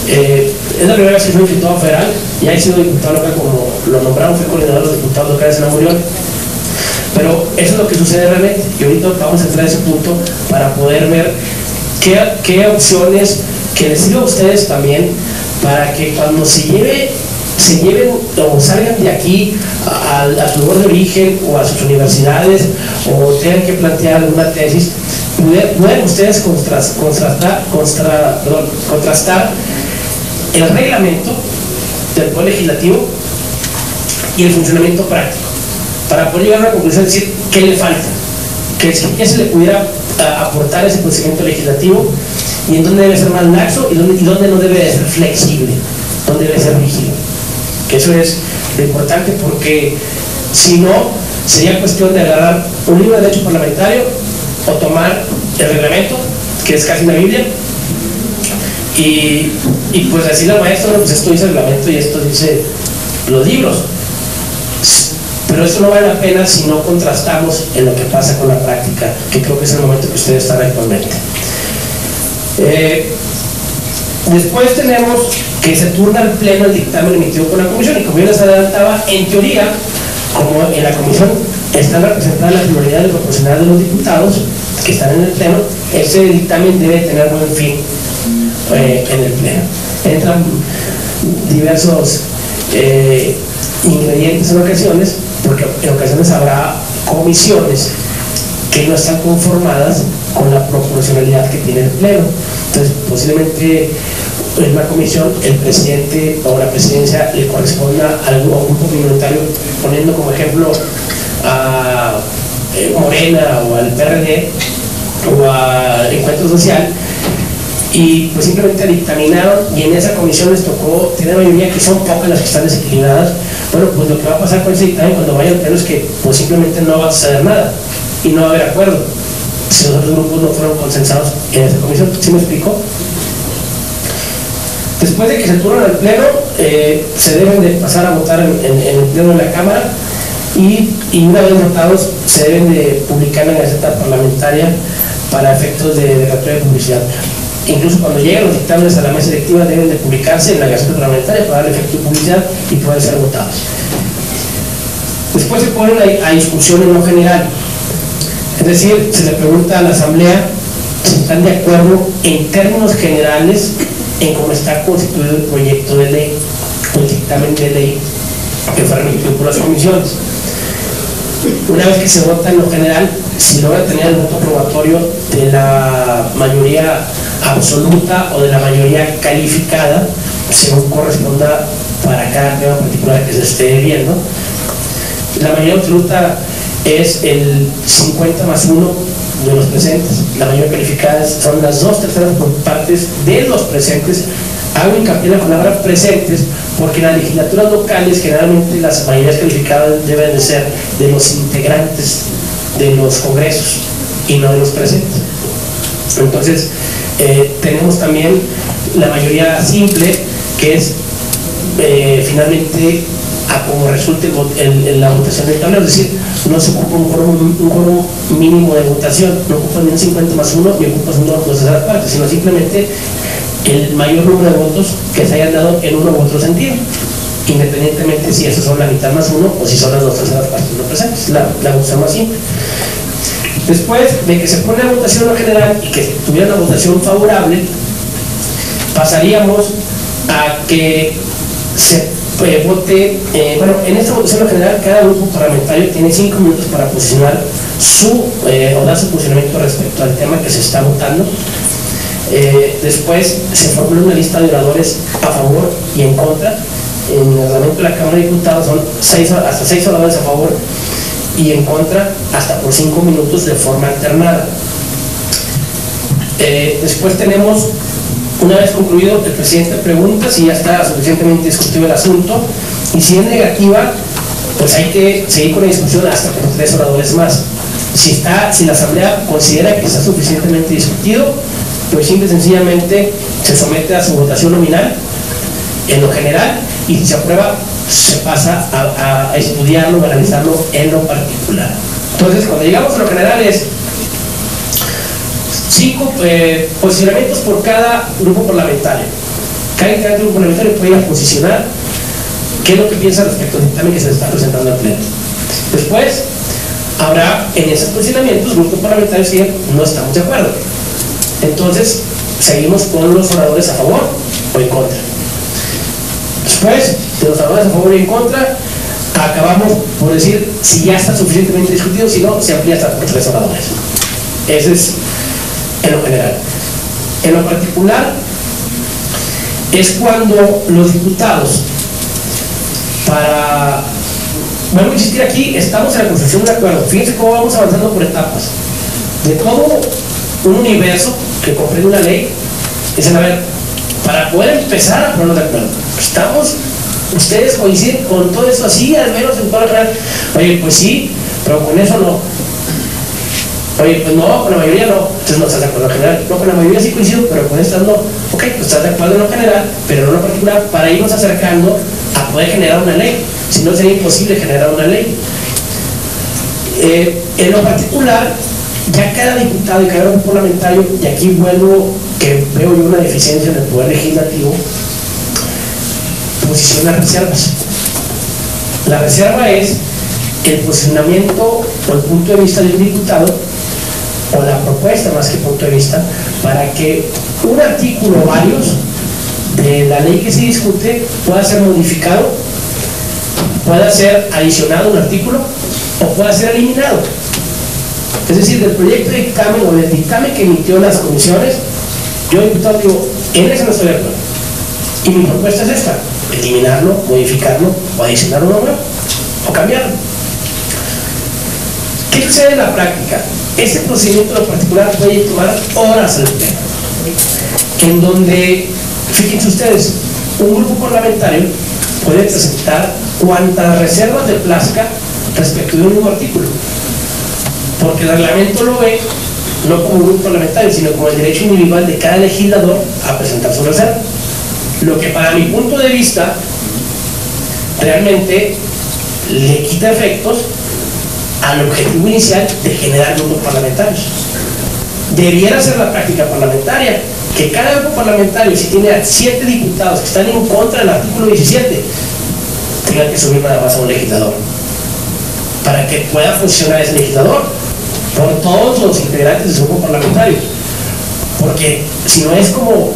Es la primera vez que soy diputado federal, ya he sido diputado local, como lo nombraron, fui coordinador de los diputados locales en la Murión, pero eso es lo que sucede realmente, y ahorita vamos a entrar a ese punto para poder ver qué opciones que les sirva a ustedes también, para que cuando se lleven o salgan de aquí a su lugar de origen o a sus universidades o tengan que plantear alguna tesis, pueden ustedes contrastar el reglamento del Poder Legislativo y el funcionamiento práctico, para poder llegar a una conclusión, es decir, qué le falta, qué se le pudiera aportar a ese procedimiento legislativo, y en dónde debe ser más laxo y dónde no debe de ser flexible, dónde debe ser rígido. Que eso es lo importante, porque si no, sería cuestión de agarrar un libro de derecho parlamentario o tomar el reglamento, que es casi una Biblia, y pues decirle al maestro, pues esto dice el reglamento y esto dice los libros. pero eso no vale la pena si no contrastamos en lo que pasa con la práctica, que creo que es el momento que ustedes están actualmente. Después tenemos que se turna al pleno el dictamen emitido por la comisión, y como yo les adelantaba, en teoría, como en la comisión están representadas las pluralidades proporcionales de los diputados que están en el pleno, ese dictamen debe tener buen fin en el pleno. Entran diversos ingredientes en ocasiones, porque en ocasiones habrá comisiones que no están conformadas con la proporcionalidad que tiene el pleno. Entonces, posiblemente en una comisión el presidente o la presidencia le corresponda a algún grupo minoritario, poniendo como ejemplo a Morena o al PRD o a Encuentro Social, y pues simplemente dictaminaron, y en esa comisión les tocó tener mayoría, que son pocas las que están desequilibradas. Bueno, pues lo que va a pasar con ese dictamen cuando vaya al pleno es que pues simplemente no va a suceder nada y no va a haber acuerdo si los otros grupos no fueron consensados en esa comisión. ¿Sí me explico? Después de que se turnan al pleno, se deben de pasar a votar en el pleno de la Cámara, y una vez votados se deben de publicar en la Gaceta Parlamentaria para efectos de declaratoria de publicidad. Incluso cuando lleguen los dictámenes a la mesa directiva deben de publicarse en la Gaceta Parlamentaria para dar efecto de publicidad y poder ser votados. Después se ponen a discusión en lo general, es decir, se le pregunta a la Asamblea si están de acuerdo en términos generales en cómo está constituido el proyecto de ley o el dictamen de ley que fue remitido por las comisiones. Una vez que se vota en lo general, si logra tener el voto aprobatorio de la mayoría absoluta o de la mayoría calificada, según corresponda para cada tema particular que se esté viendo, la mayoría absoluta es el 50 más 1 de los presentes, la mayoría calificada son las 2/3 partes de los presentes. Hago hincapié en la palabra presentes porque en las legislaturas locales generalmente las mayorías calificadas deben de ser de los integrantes de los congresos y no de los presentes. Entonces tenemos también la mayoría simple, que es finalmente a como resulte la votación del tablero, es decir, no se ocupa un quórum mínimo de votación, no ocupa ni un 50 más 1 ni ocupa un 2/3 partes, sino simplemente el mayor número de votos que se hayan dado en uno u otro sentido, independientemente si esos son la mitad más 1 o si son las 2/3 partes no presentes, la votación más simple. Después de que se pone la votación en general y que tuviera una votación favorable, pasaríamos a que se vote, bueno, en esta votación en general cada grupo parlamentario tiene 5 minutos para posicionar o dar su posicionamiento respecto al tema que se está votando. Después se formula una lista de oradores a favor y en contra. En el reglamento de la Cámara de Diputados son hasta 6 oradores a favor y en contra hasta por 5 minutos de forma alternada. Después tenemos, una vez concluido, el presidente pregunta si ya está suficientemente discutido el asunto, y si es negativa, pues hay que seguir con la discusión hasta por 3 oradores más. Si la Asamblea considera que está suficientemente discutido, pues simple y sencillamente se somete a su votación nominal en lo general, y si se aprueba se pasa a estudiarlo, a analizarlo en lo particular. Entonces, cuando llegamos a lo general es 5 posicionamientos por cada grupo parlamentario. Cada integrante del grupo parlamentario puede ir a posicionar qué es lo que piensa respecto al dictamen que se está presentando al pleno. Después habrá en esos posicionamientos grupos parlamentarios que no estamos de acuerdo. Entonces seguimos con los oradores a favor o en contra. Después de los oradores a favor y en contra, acabamos por decir si ya está suficientemente discutido, si no, se amplía hasta por 3 oradores. Ese es en lo general. En lo particular es cuando los diputados, vuelvo a insistir aquí, estamos en la construcción de un acuerdo. Fíjense cómo vamos avanzando por etapas. De todo un universo que comprende una ley, dicen, a ver, para poder empezar a ponernos de acuerdo, ustedes coinciden con todo eso así, al menos en todo lo general. Oye, pues sí, pero con eso no. Oye, pues no, con la mayoría no. Entonces no estás de acuerdo en lo general. No, con la mayoría sí coincido, pero con estas no. Ok, pues estás de acuerdo en lo general, pero no en lo particular, para irnos acercando a poder generar una ley. Si no, sería imposible generar una ley. En lo particular, ya cada diputado y cada grupo parlamentario, y aquí vuelvo que veo yo una deficiencia en el Poder Legislativo, posiciona reservas. La reserva es el posicionamiento o el punto de vista de un diputado, o la propuesta más que punto de vista, para que un artículo o varios de la ley que se discute pueda ser modificado, pueda ser adicionado a un artículo o pueda ser eliminado. Es decir, del proyecto de dictamen o del dictamen que emitió las comisiones, yo, diputado, digo, en eso no estoy de acuerdo. Y mi propuesta es esta: eliminarlo, modificarlo o adicionar un nombre o cambiarlo. ¿Qué sucede en la práctica? Este procedimiento en particular puede tomar horas en el pleno, en donde, fíjense ustedes, un grupo parlamentario puede presentar cuantas reservas de plazca respecto de un mismo artículo, porque el reglamento lo ve no como un grupo parlamentario, sino como el derecho individual de cada legislador a presentar su reserva, lo que para mi punto de vista realmente le quita efectos al objetivo inicial de generar grupos parlamentarios. Debiera ser la práctica parlamentaria que cada grupo parlamentario, si tiene 7 diputados que están en contra del artículo 17, tenga que subir nada más a un legislador para que pueda funcionar ese legislador por todos los integrantes de su grupo parlamentario. Porque si no es como,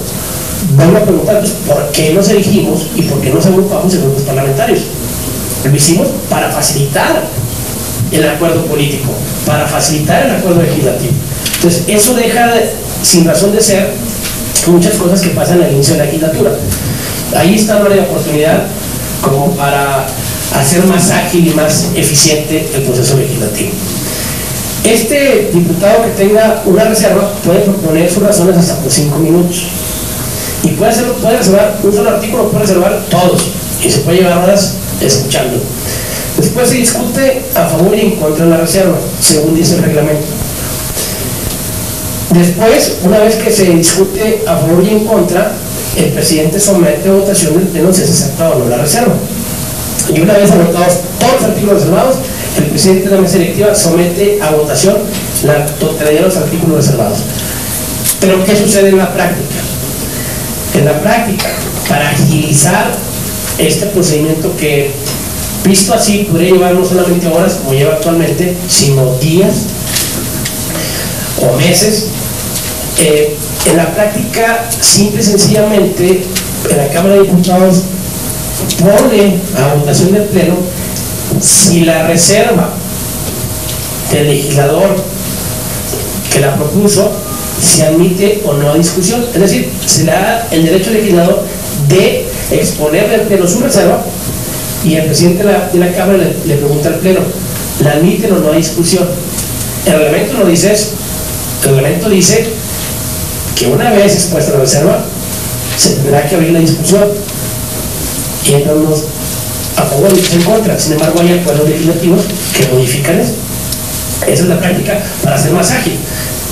vamos a preguntar, pues, ¿por qué nos elegimos y por qué nos agrupamos en grupos parlamentarios? Lo hicimos para facilitar el acuerdo político, para facilitar el acuerdo legislativo. Entonces, eso deja sin razón de ser muchas cosas que pasan al inicio de la legislatura. Ahí está una oportunidad como para hacer más ágil y más eficiente el proceso legislativo. Este diputado que tenga una reserva puede proponer sus razones hasta por 5 minutos. Y puede reservar un solo artículo, puede reservar todos. Y se puede llevar horas escuchando. Después se discute a favor y en contra de la reserva, según dice el reglamento. Después, una vez que se discute a favor y en contra, el presidente somete a votación del pleno si se acepta o no la reserva. Y una vez agotados todos los artículos reservados, el presidente de la mesa directiva somete a votación la totalidad de los artículos reservados. Pero ¿qué sucede en la práctica? En la práctica, para agilizar este procedimiento que, visto así, podría llevar no solamente horas como lleva actualmente, sino días o meses, en la práctica, simple y sencillamente, en la Cámara de Diputados pone a votación del pleno si la reserva del legislador que la propuso se admite o no a discusión. Es decir, se le da el derecho al legislador de exponer al pleno su reserva, y el presidente de la Cámara le pregunta al pleno, ¿la admiten o no a discusión? El reglamento no dice eso. El reglamento dice que una vez expuesta la reserva se tendrá que abrir la discusión y entramos a favor y en contra. Sin embargo, hay acuerdos legislativos que modifican eso. Esa es la práctica para ser más ágil.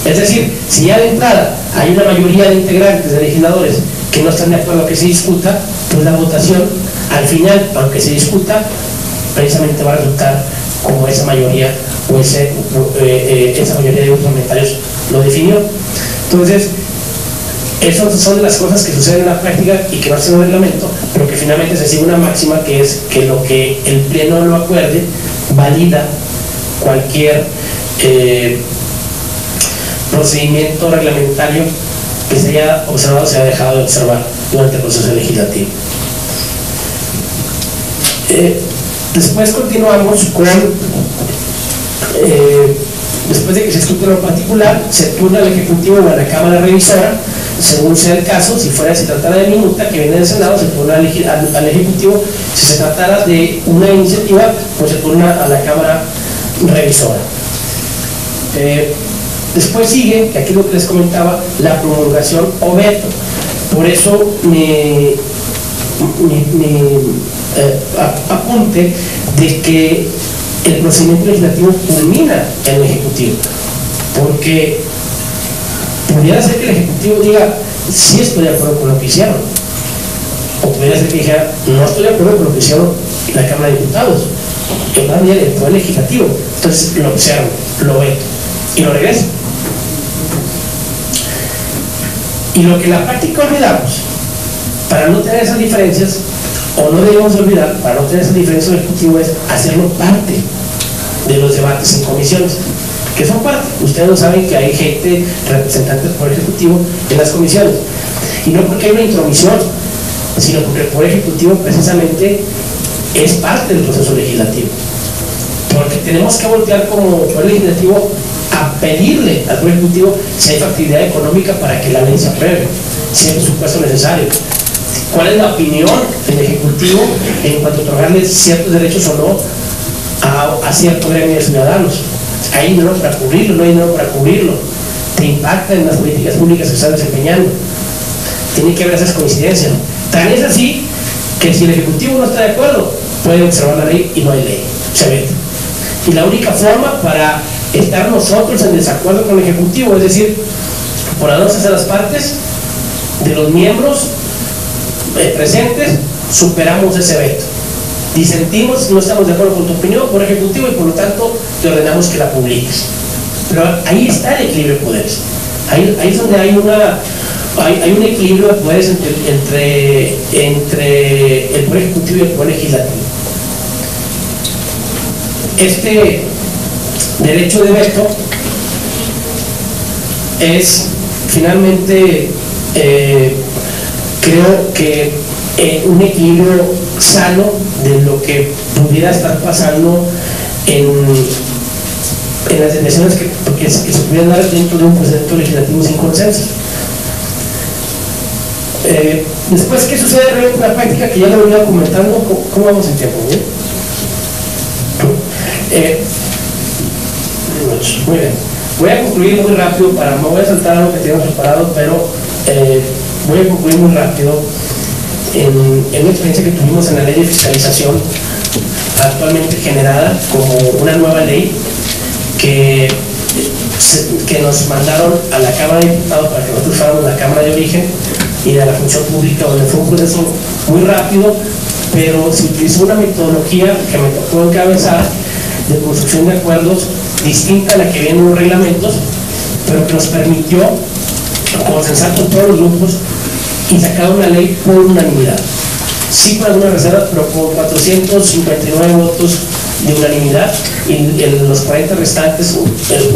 Es decir, si ya de entrada hay una mayoría de integrantes, de legisladores, que no están de acuerdo a que se discuta, pues la votación al final, aunque se discuta, precisamente va a resultar como esa mayoría o esa mayoría de grupos parlamentarios lo definió. Entonces, esas son las cosas que suceden en la práctica y que no hacen un reglamento, pero que finalmente se sigue una máxima, que es que lo que el pleno lo acuerde valida cualquier procedimiento reglamentario que se haya observado o se haya dejado de observar durante el proceso legislativo. Después continuamos con, después de que se discute lo particular, se turna al Ejecutivo o a la Cámara Revisora, según sea el caso. Si se tratara de minuta que viene del Senado, se turna al Ejecutivo. Si se tratara de una iniciativa, pues se turna a la Cámara Revisora. Después sigue, que aquí lo que les comentaba, la promulgación o veto. Por eso mi apunte de que el procedimiento legislativo culmina en el Ejecutivo, porque pudiera ser que el Ejecutivo diga, sí estoy de acuerdo con lo que hicieron, o pudiera ser que dijera, no estoy de acuerdo con lo que hicieron la Cámara de Diputados, en más bien el Poder Legislativo. Entonces lo observo, lo veto y lo regreso. Y lo que en la práctica olvidamos, para no tener esas diferencias, o no debemos olvidar, para no tener esas diferencias del Ejecutivo, es hacerlo parte de los debates en comisiones, que son parte. Ustedes no saben que hay gente, representantes del Poder Ejecutivo en las comisiones, y no porque hay una intromisión, sino porque el Poder Ejecutivo precisamente es parte del proceso legislativo, porque tenemos que voltear como Poder Legislativo a pedirle al Poder Ejecutivo si hay factibilidad económica para que la ley se apruebe, si hay presupuesto necesario, cuál es la opinión del Ejecutivo en cuanto a otorgarle ciertos derechos o no a cierto gremio de ciudadanos. ¿Hay dinero para cubrirlo? ¿No hay dinero para cubrirlo? ¿Te impacta en las políticas públicas que estás desempeñando? Tiene que haber esas coincidencias. Tan es así que si el Ejecutivo no está de acuerdo, puede observar la ley y no hay ley, se veta. Y la única forma para estar nosotros en desacuerdo con el Ejecutivo, es decir, por las dos las partes de los miembros presentes, superamos ese veto. Disentimos, no estamos de acuerdo con tu opinión por Ejecutivo y por lo tanto te ordenamos que la publiques. Pero ahí está el equilibrio de poderes. Ahí es donde hay un equilibrio de poderes entre el Poder Ejecutivo y el Poder Legislativo. Este derecho de veto es finalmente, creo que un equilibrio sano de lo que pudiera estar pasando en las elecciones que se pudieran dar dentro de un procedimiento legislativo sin consenso. Después, ¿qué sucede en la práctica? Que ya lo venía comentando. ¿Cómo vamos en tiempo? ¿Bien? Muy bien. Voy a concluir muy rápido, no voy a saltar algo que teníamos preparado, pero voy a concluir muy rápido en una experiencia que tuvimos en la ley de fiscalización, actualmente generada como una nueva ley que nos mandaron a la Cámara de Diputados para que nosotros fuéramos la Cámara de Origen y de la Función Pública, donde fue un proceso muy rápido, pero se utilizó una metodología que me tocó encabezar de construcción de acuerdos distinta a la que viene en los reglamentos, pero que nos permitió consensar con todos los grupos y sacar una ley por unanimidad. Sí con algunas reservas, pero con 459 votos de unanimidad, y en los 40 restantes, el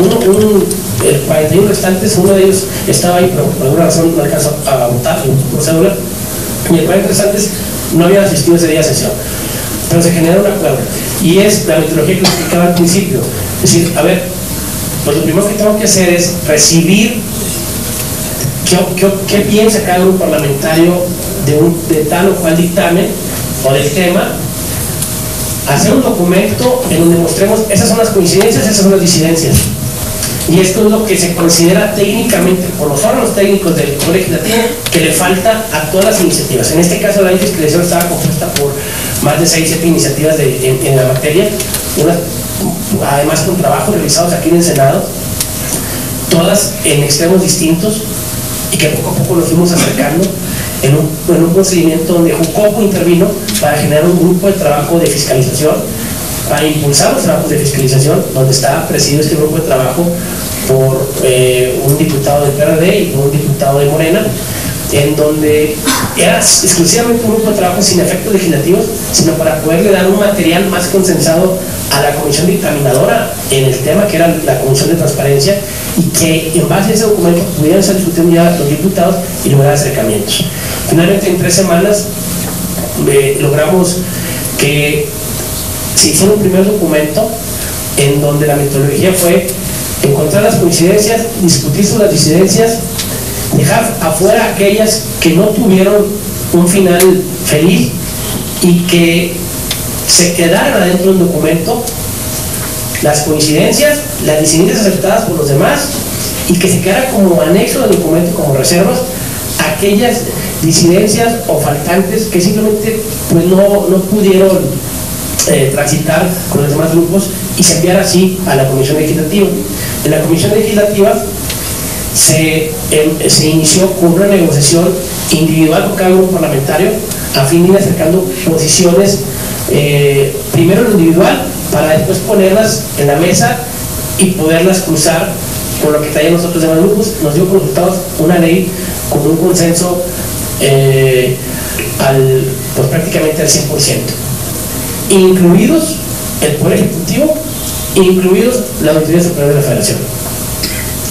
41 restantes, uno de ellos estaba ahí, pero por alguna razón no alcanzó a votar por cédula, y el 40 restantes no habían asistido ese día a sesión. Pero se generó un acuerdo, y es la metodología que les explicaba al principio. Es decir, a ver, pues lo primero que tengo que hacer es recibir qué piensa cada grupo parlamentario de tal o cual dictamen o del tema, hacer un documento en donde mostremos esas son las coincidencias, esas son las disidencias. Y esto es lo que se considera técnicamente por los órganos técnicos del Poder Legislativo que le falta a todas las iniciativas. En este caso la ley de fiscalización estaba compuesta por más de 6-7 iniciativas en la materia, además con trabajos realizados aquí en el Senado, todas en extremos distintos, y que poco a poco nos fuimos acercando en un procedimiento donde Jucopo intervino para generar un grupo de trabajo de fiscalización, para impulsar los trabajos de fiscalización, donde está presidido este grupo de trabajo por un diputado del PRD y por un diputado de Morena, en donde era exclusivamente un grupo de trabajo sin efectos legislativos, sino para poderle dar un material más consensado a la comisión dictaminadora en el tema que era la Comisión de Transparencia, y que en base a ese documento pudieran ser discutidos ya los diputados y lograr acercamientos. Finalmente, en 3 semanas logramos que se hiciera un primer documento en donde la metodología fue encontrar las coincidencias, discutir sobre las disidencias, dejar afuera aquellas que no tuvieron un final feliz y que se quedaran adentro del documento, las coincidencias, las disidencias aceptadas por los demás, y que se quedara como anexo del documento, como reservas, aquellas disidencias o faltantes que simplemente pues no pudieron transitar con los demás grupos, y se enviara así a la Comisión Legislativa. En la Comisión Legislativa se inició con una negociación individual con cada grupo parlamentario a fin de ir acercando posiciones primero en lo individual, para después ponerlas en la mesa y poderlas cruzar con lo que traían los otros demás grupos. Nos dio como resultados una ley con un consenso pues prácticamente al 100%, incluidos el Poder Ejecutivo, incluidos la Auditoría Superior de la Federación.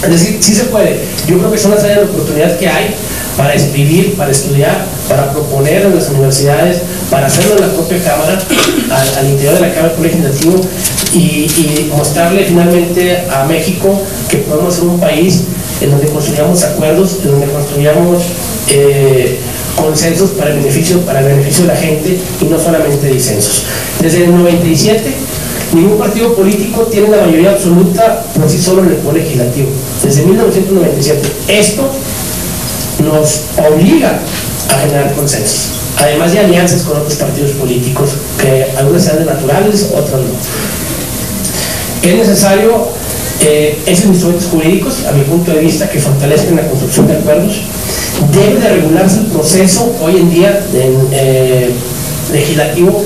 Es decir, sí se puede. Yo creo que son las áreas de oportunidad que hay para escribir, para estudiar, para proponer en las universidades, para hacerlo en la propia Cámara, al interior de la Cámara del Poder Legislativo, y mostrarle finalmente a México que podemos ser un país en donde construyamos acuerdos, en donde construyamos consensos para el beneficio de la gente y no solamente disensos. Desde el 97, ningún partido político tiene la mayoría absoluta por sí solo en el Poder Legislativo. Desde 1997. Esto nos obliga a generar consensos, además de alianzas con otros partidos políticos, que algunas sean naturales, otras no. Es necesario esos instrumentos jurídicos, a mi punto de vista, que fortalezcan la construcción de acuerdos. Debe de regularse el proceso hoy en día legislativo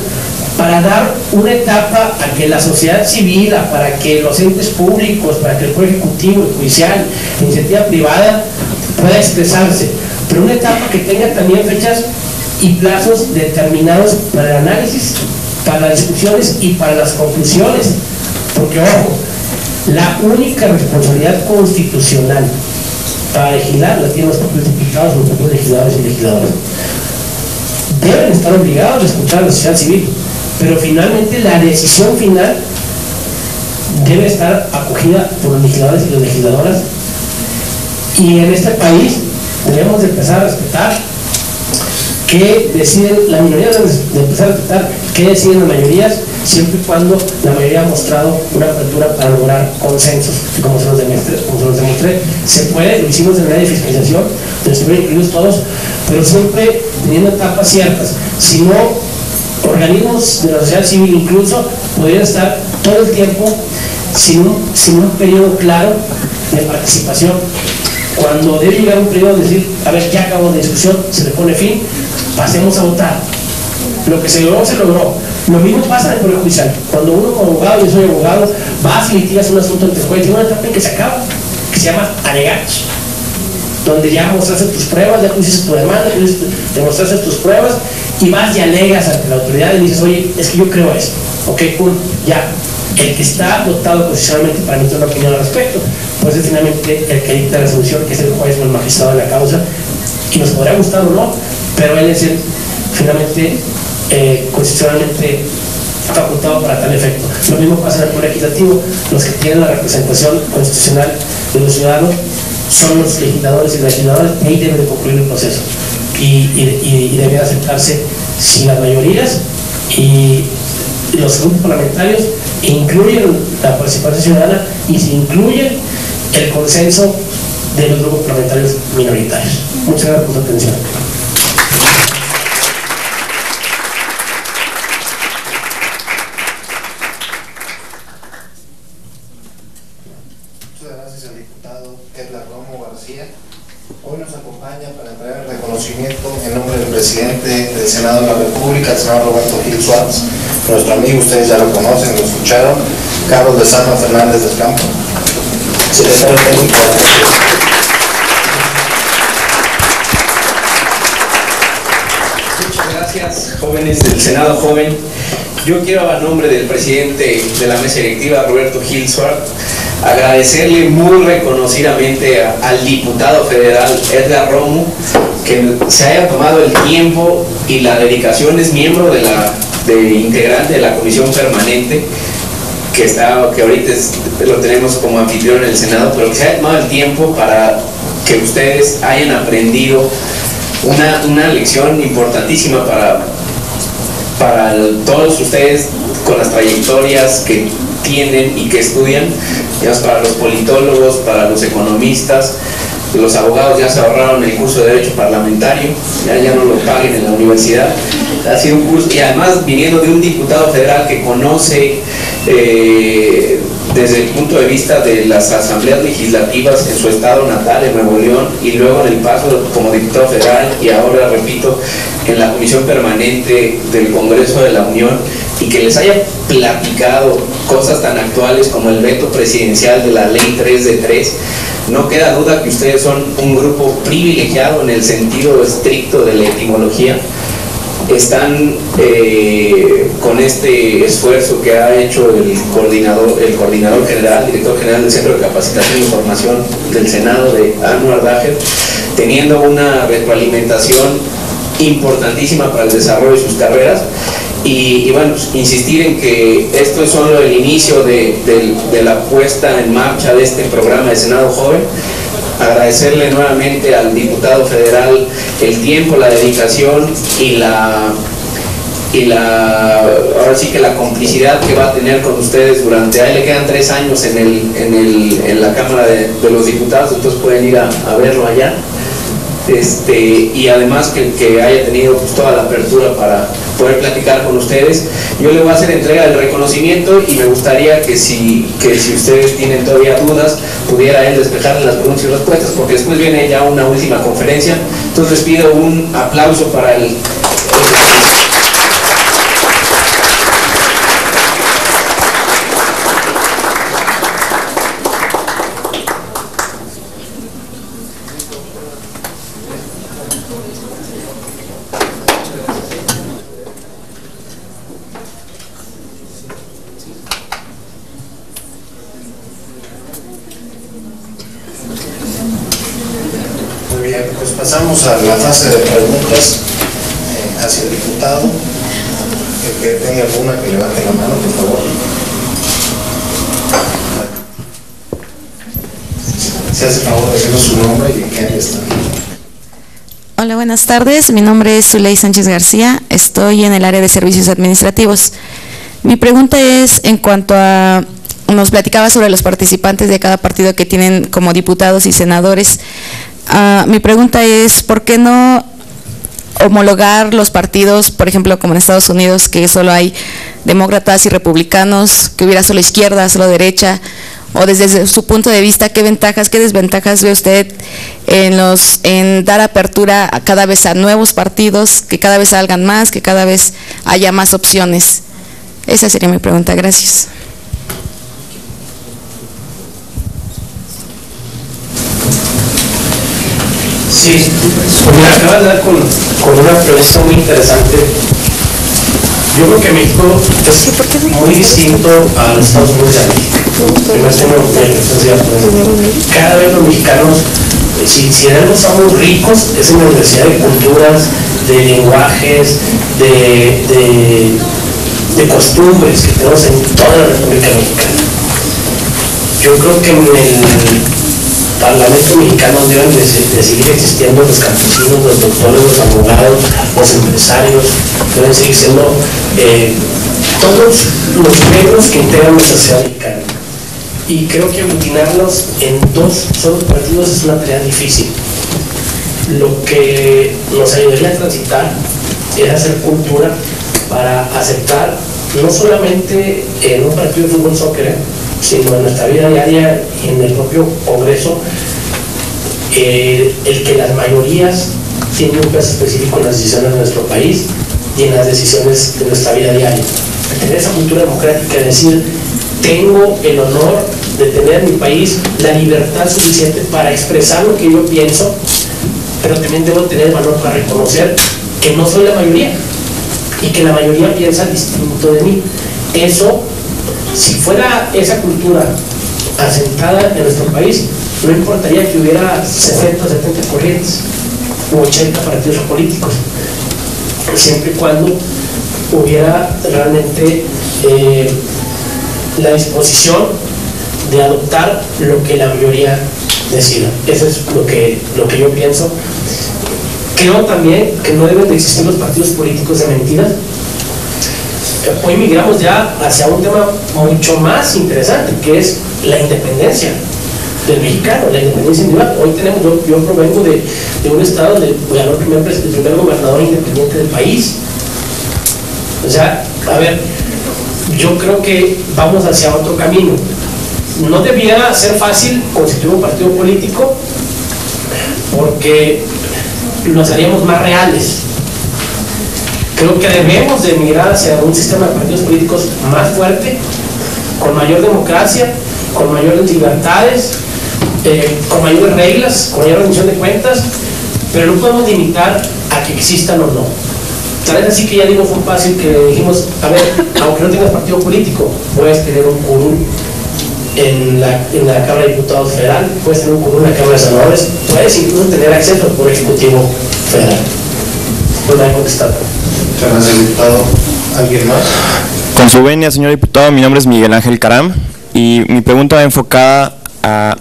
para dar una etapa a que la sociedad civil, para que los entes públicos, para que el Poder Ejecutivo, el Judicial, la iniciativa privada pueda expresarse, pero una etapa que tenga también fechas y plazos determinados para el análisis, para las discusiones y para las conclusiones, porque ojo, la única responsabilidad constitucional para legislar la tienen los propios diputados, los propios legisladores y legisladoras. Deben estar obligados a escuchar a la sociedad civil, pero finalmente la decisión final debe estar acogida por los legisladores y las legisladoras. Y en este país debemos de empezar a respetar que deciden, la minoría debe de empezar a respetar que deciden las mayorías, siempre y cuando la mayoría ha mostrado una apertura para lograr consensos, como se los demostré. Se puede, lo hicimos en la ley de fiscalización, estuvieron incluidos todos, pero siempre teniendo etapas ciertas. Si no, organismos de la sociedad civil incluso podrían estar todo el tiempo sin un periodo claro de participación. Cuando debe llegar un periodo de decir, a ver, ya acabó la discusión, se le pone fin, pasemos a votar. Lo que se logró, se logró. Lo mismo pasa en el Poder Judicial. Cuando uno como abogado, yo soy abogado, vas y litigas un asunto ante el juez, tiene una etapa en que se acaba, que se llama alegar, donde ya mostraste tus pruebas, ya pusiste tu demanda, demostraste tus pruebas, y vas y alegas ante la autoridad y dices, oye, es que yo creo eso. Ok, pum, ya. El que está dotado constitucionalmente para emitir una opinión al respecto, pues es finalmente el que dicta la resolución, que es el juez o el magistrado de la causa, y nos podrá gustar o no, pero él es el finalmente constitucionalmente facultado para tal efecto. Lo mismo pasa en el Poder Legislativo. Los que tienen la representación constitucional de los ciudadanos son los legisladores y legisladoras, y ahí debe de concluir el proceso y debe aceptarse si las mayorías y los grupos parlamentarios incluyen la participación ciudadana y se incluye el consenso de los grupos parlamentarios minoritarios. Muchas gracias por su atención. Muchas gracias al diputado Edgar Romo García. Hoy nos acompaña para entregar el reconocimiento en nombre del presidente del Senado de la República, el senador Roberto Gil Suárez, nuestro amigo, ustedes ya lo conocen, lo escucharon, Carlos de Salma Fernández del Campo, secretario técnico. Muchas gracias, jóvenes del Senado Joven. Yo quiero, a nombre del presidente de la mesa directiva, Roberto Gil Suárez, agradecerle muy reconocidamente al diputado federal Edgar Romo que se haya tomado el tiempo y la dedicación. Es miembro de integrante de la comisión permanente que ahorita lo tenemos como anfitrión en el Senado, pero que se haya tomado el tiempo para que ustedes hayan aprendido una lección importantísima para todos ustedes, con las trayectorias que tienen y que estudian, digamos, para los politólogos, para los economistas. Los abogados ya se ahorraron el curso de Derecho Parlamentario, ya no lo paguen en la universidad. Ha sido un curso, y además viniendo de un diputado federal que conoce desde el punto de vista de las asambleas legislativas en su estado natal, en Nuevo León, y luego en el paso como diputado federal y ahora, repito, en la Comisión Permanente del Congreso de la Unión, y que les haya platicado cosas tan actuales como el veto presidencial de la Ley 3 de 3, no queda duda que ustedes son un grupo privilegiado en el sentido estricto de la etimología. Están con este esfuerzo que ha hecho el coordinador general, director general del Centro de Capacitación e Información del Senado, de Anwar Daher, teniendo una retroalimentación importantísima para el desarrollo de sus carreras. Y bueno, insistir en que esto es solo el inicio de la puesta en marcha de este programa de Senado Joven. Agradecerle nuevamente al diputado federal el tiempo, la dedicación y ahora sí que la complicidad que va a tener con ustedes durante, ahí le quedan 3 años en la Cámara de los Diputados, entonces pueden ir a verlo allá. Y además que haya tenido pues toda la apertura para poder platicar con ustedes. Yo le voy a hacer entrega del reconocimiento y me gustaría que si ustedes tienen todavía dudas, pudiera él despejarle las preguntas y respuestas, porque después viene ya una última conferencia. Entonces les pido un aplauso para el Pasamos a la fase de preguntas hacia el diputado. El que tenga alguna, que levante la mano, por favor. Se hace favor de decirnos su nombre y en qué área está. Hola, buenas tardes. Mi nombre es Zuley Sánchez García. Estoy en el área de servicios administrativos. Mi pregunta es en cuanto a… Nos platicaba sobre los participantes de cada partido que tienen como diputados y senadores. Mi pregunta es, ¿por qué no homologar los partidos, por ejemplo, como en Estados Unidos, que solo hay demócratas y republicanos, que hubiera solo izquierda, solo derecha? O desde su punto de vista, ¿qué ventajas, qué desventajas ve usted en dar apertura cada vez a nuevos partidos, que cada vez salgan más, que cada vez haya más opciones? Esa sería mi pregunta. Gracias. Sí, pues me acabas de dar con una pregunta muy interesante. Yo creo que México es muy distinto a los Estados Unidos de América. Cada vez los mexicanos, si en algo somos ricos, es en la diversidad de culturas, de lenguajes, de costumbres que tenemos en toda la República Mexicana. Yo creo que en el Parlamento mexicano deben de seguir existiendo los campesinos, los doctores, los abogados, los empresarios, deben seguir siendo todos los negros que integran la sociedad mexicana. Y creo que aglutinarlos en 2 solos partidos es una tarea difícil. Lo que nos ayudaría a transitar es hacer cultura para aceptar no solamente en un partido de fútbol soccer, sino en nuestra vida diaria y en el propio Congreso, el que las mayorías tienen un peso específico en las decisiones de nuestro país y en las decisiones de nuestra vida diaria. Tener esa cultura democrática, es decir, tengo el honor de tener en mi país la libertad suficiente para expresar lo que yo pienso, pero también debo tener el valor para reconocer que no soy la mayoría y que la mayoría piensa distinto de mí. Eso, si fuera esa cultura asentada en nuestro país, no importaría que hubiera 60 o 70 corrientes u 80 partidos políticos, siempre y cuando hubiera realmente la disposición de adoptar lo que la mayoría decida. Eso es lo que yo pienso. Creo también que no deben de existir los partidos políticos de mentiras. Hoy migramos ya hacia un tema mucho más interesante, que es la independencia del mexicano, la independencia individual. Hoy tenemos, yo provengo de un estado donde ganó el primer gobernador independiente del país. O sea, a ver, yo creo que vamos hacia otro camino. no debiera ser fácil constituir un partido político porque nos haríamos más reales. Creo que debemos de migrar hacia un sistema de partidos políticos más fuerte, con mayor democracia, con mayores libertades, con mayores reglas, con mayor rendición de cuentas, pero no podemos limitar a que existan o no. Tal vez así que ya dimos un paso y que dijimos, a ver, aunque no tengas partido político, puedes tener un curul en la Cámara de Diputados Federal, puedes tener un curul en la Cámara de Senadores, puedes incluso tener acceso al Poder Ejecutivo Federal. Pues no hay contestado. Muchas gracias, diputado. ¿Alguien más? Con su venia, señor diputado, mi nombre es Miguel Ángel Caram y mi pregunta va enfocada a...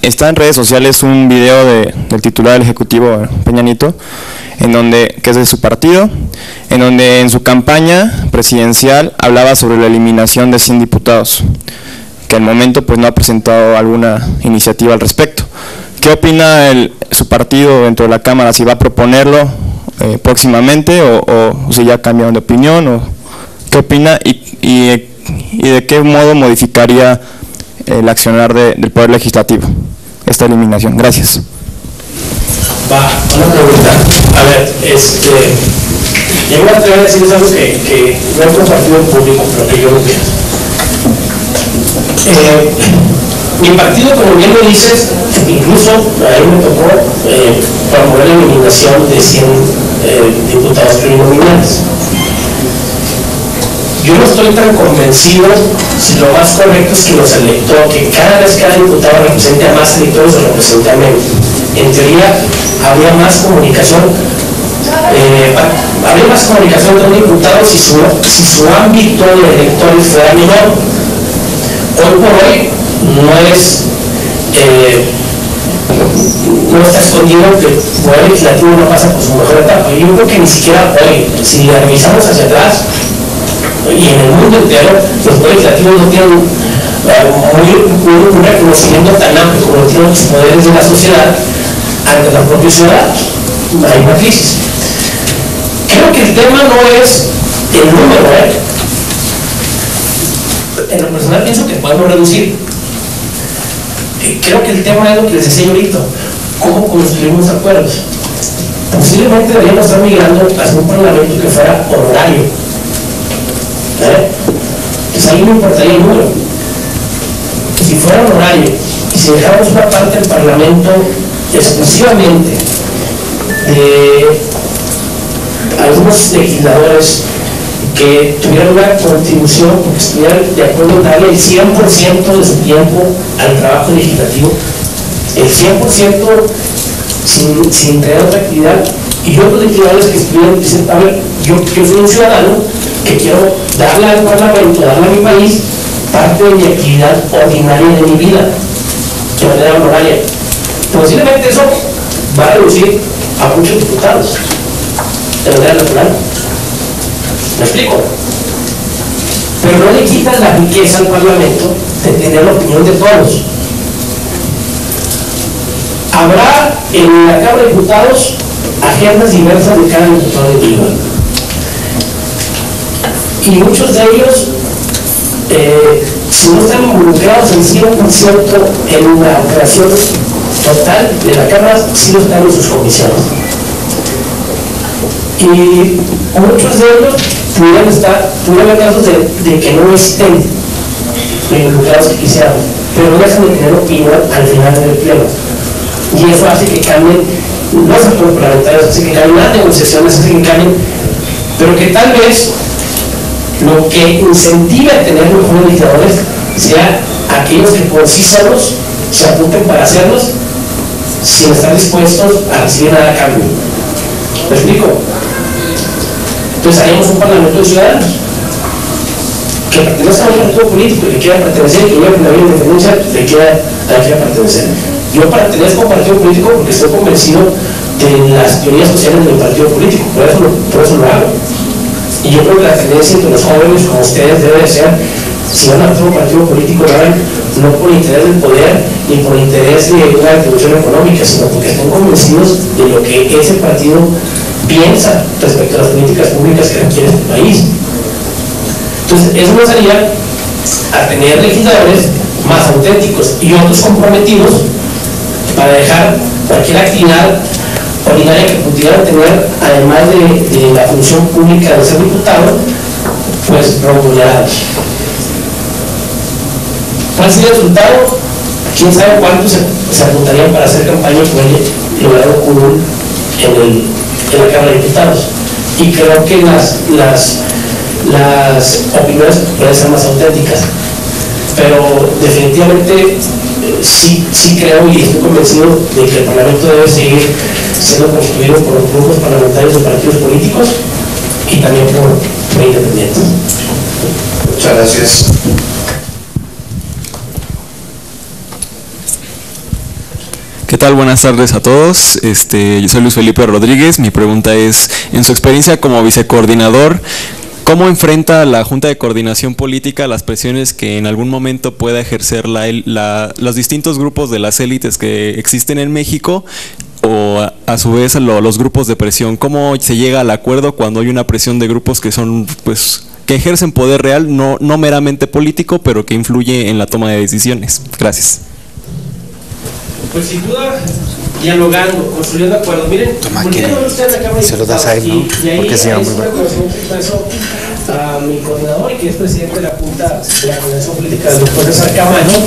Está en redes sociales un video del titular del Ejecutivo, Peña Nieto, que es de su partido, en donde en su campaña presidencial hablaba sobre la eliminación de 100 diputados, que al momento pues no ha presentado alguna iniciativa al respecto. ¿Qué opina su partido dentro de la Cámara? ¿Si va a proponerlo próximamente o si ya cambiaron de opinión? O ¿qué opina y de qué modo modificaría el accionar del Poder Legislativo esta eliminación? Gracias. Una pregunta. A ver, yo voy a atrever a decir algo que no he compartido en público, pero que yo lo pienso. Mi partido, como bien lo dices, incluso a mí me tocó promover la eliminación de 100 diputados plurinominales. Yo no estoy tan convencido si lo más correcto es que cada vez cada diputado represente a más electores o represente a menos. En teoría, habría más comunicación, entre un diputado si su ámbito de electores fuera menor. Hoy por hoy no está escondido que el Poder Legislativo no pasa por su mejor etapa. Yo creo que ni siquiera hoy, si la revisamos hacia atrás, y en el mundo entero, los poderes legislativos no tienen un reconocimiento tan amplio como tienen los poderes de la sociedad ante los propios ciudadanos. Hay una crisis. Creo que el tema no es el número, En lo personal pienso que podemos reducir. Creo que el tema es lo que les decía ahorita, cómo construimos acuerdos. Posiblemente deberíamos estar migrando hacia un parlamento que fuera honorario. Pues ahí no importaría el número. Si fuera honorario y si dejáramos una parte del Parlamento exclusivamente de algunos legisladores que tuvieran una contribución, porque estuvieran de acuerdo en darle el 100% de su tiempo al trabajo legislativo, el 100% sin tener otra actividad, y otros legisladores que estuvieran diciendo, a ver, yo soy un ciudadano que quiero darle al Parlamento, darle a mi país parte de mi actividad ordinaria de mi vida, de manera honoraria. Posiblemente eso va a reducir a muchos diputados de manera natural. ¿Me explico? Pero no le quitan la riqueza al Parlamento de tener la opinión de todos. Habrá en la Cámara de Diputados agendas diversas de cada diputado individual. Y muchos de ellos, si no están involucrados en 100% en la operación total de la Cámara, sí lo están en sus comisiones. Y muchos de ellos pudieran haber casos de que no estén involucrados que quisieran, pero no dejan de tener opinión al final del pleno. Y eso hace que cambien los acuerdos parlamentarios, hace que cambien las negociaciones, hace que cambien, pero que tal vez lo que incentiva a tener mejores legisladores sea aquellos que por sí solos se apunten para hacerlos sin estar dispuestos a recibir nada a cambio. ¿Me explico? Entonces haríamos un parlamento de ciudadanos que pertenezca a un partido político y que quiera pertenecer, que viva con la vida de independencia, le quiera pertenecer. Yo pertenezco a un partido político porque estoy convencido de las teorías sociales del partido político, por eso lo hago. Y yo creo que la tendencia entre los jóvenes como ustedes debe de ser, si van a un partido político, no por interés del poder ni por interés de una retribución económica, sino porque están convencidos de lo que ese partido piensa respecto a las políticas públicas que requiere este país. Entonces, eso nos haría a tener legisladores más auténticos y otros comprometidos para dejar cualquier actividad ordinaria que pudieran tener, además de la función pública de ser diputado, pues remunerados. ¿Cuál sería el resultado? ¿Quién sabe cuántos se apuntarían para hacer campaña por el logrado común en la Cámara de Diputados? Y creo que las opiniones pueden ser más auténticas, pero definitivamente sí creo y estoy convencido de que el Parlamento debe seguir siendo constituido por los grupos parlamentarios de partidos políticos y también por independientes. Muchas gracias. ¿Qué tal? Buenas tardes a todos. Yo soy Luis Felipe Rodríguez. Mi pregunta es, en su experiencia como vicecoordinador, ¿cómo enfrenta la Junta de Coordinación Política las presiones que en algún momento pueda ejercer los distintos grupos de las élites que existen en México, o a su vez los grupos de presión? ¿Cómo se llega al acuerdo cuando hay una presión de grupos que son, pues, que ejercen poder real, no meramente político, pero que influye en la toma de decisiones? Gracias. Pues sin duda, dialogando, construyendo acuerdos. Miren, se lo das a él, ¿no? Y ahí porque se llama muy bueno. A mi coordinador, y que es presidente de la Junta de la Coordinación Política del doctor César Camacho,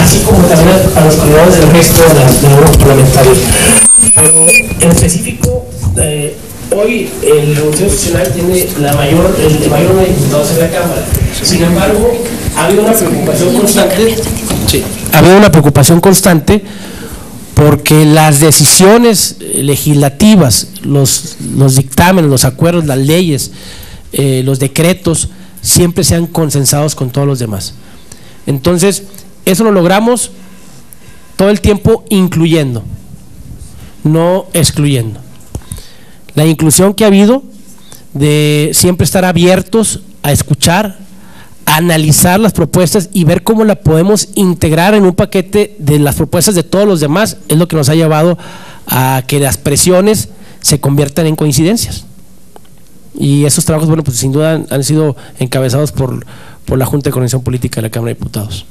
así como también a los coordinadores del resto de los grupos parlamentarios. Pero en específico, hoy el Revolución Institucional tiene el mayor número de diputados en la Cámara. Sin embargo, ha habido una preocupación constante. Sí, ha habido una preocupación constante porque las decisiones legislativas, los dictámenes, los acuerdos, las leyes, los decretos, siempre sean consensados con todos los demás. Entonces, eso lo logramos todo el tiempo incluyendo, no excluyendo. La inclusión que ha habido de siempre estar abiertos a escuchar, a analizar las propuestas y ver cómo la podemos integrar en un paquete de las propuestas de todos los demás, es lo que nos ha llevado a que las presiones se conviertan en coincidencias. Y esos trabajos, bueno, pues sin duda han sido encabezados por la Junta de Coordinación Política de la Cámara de Diputados.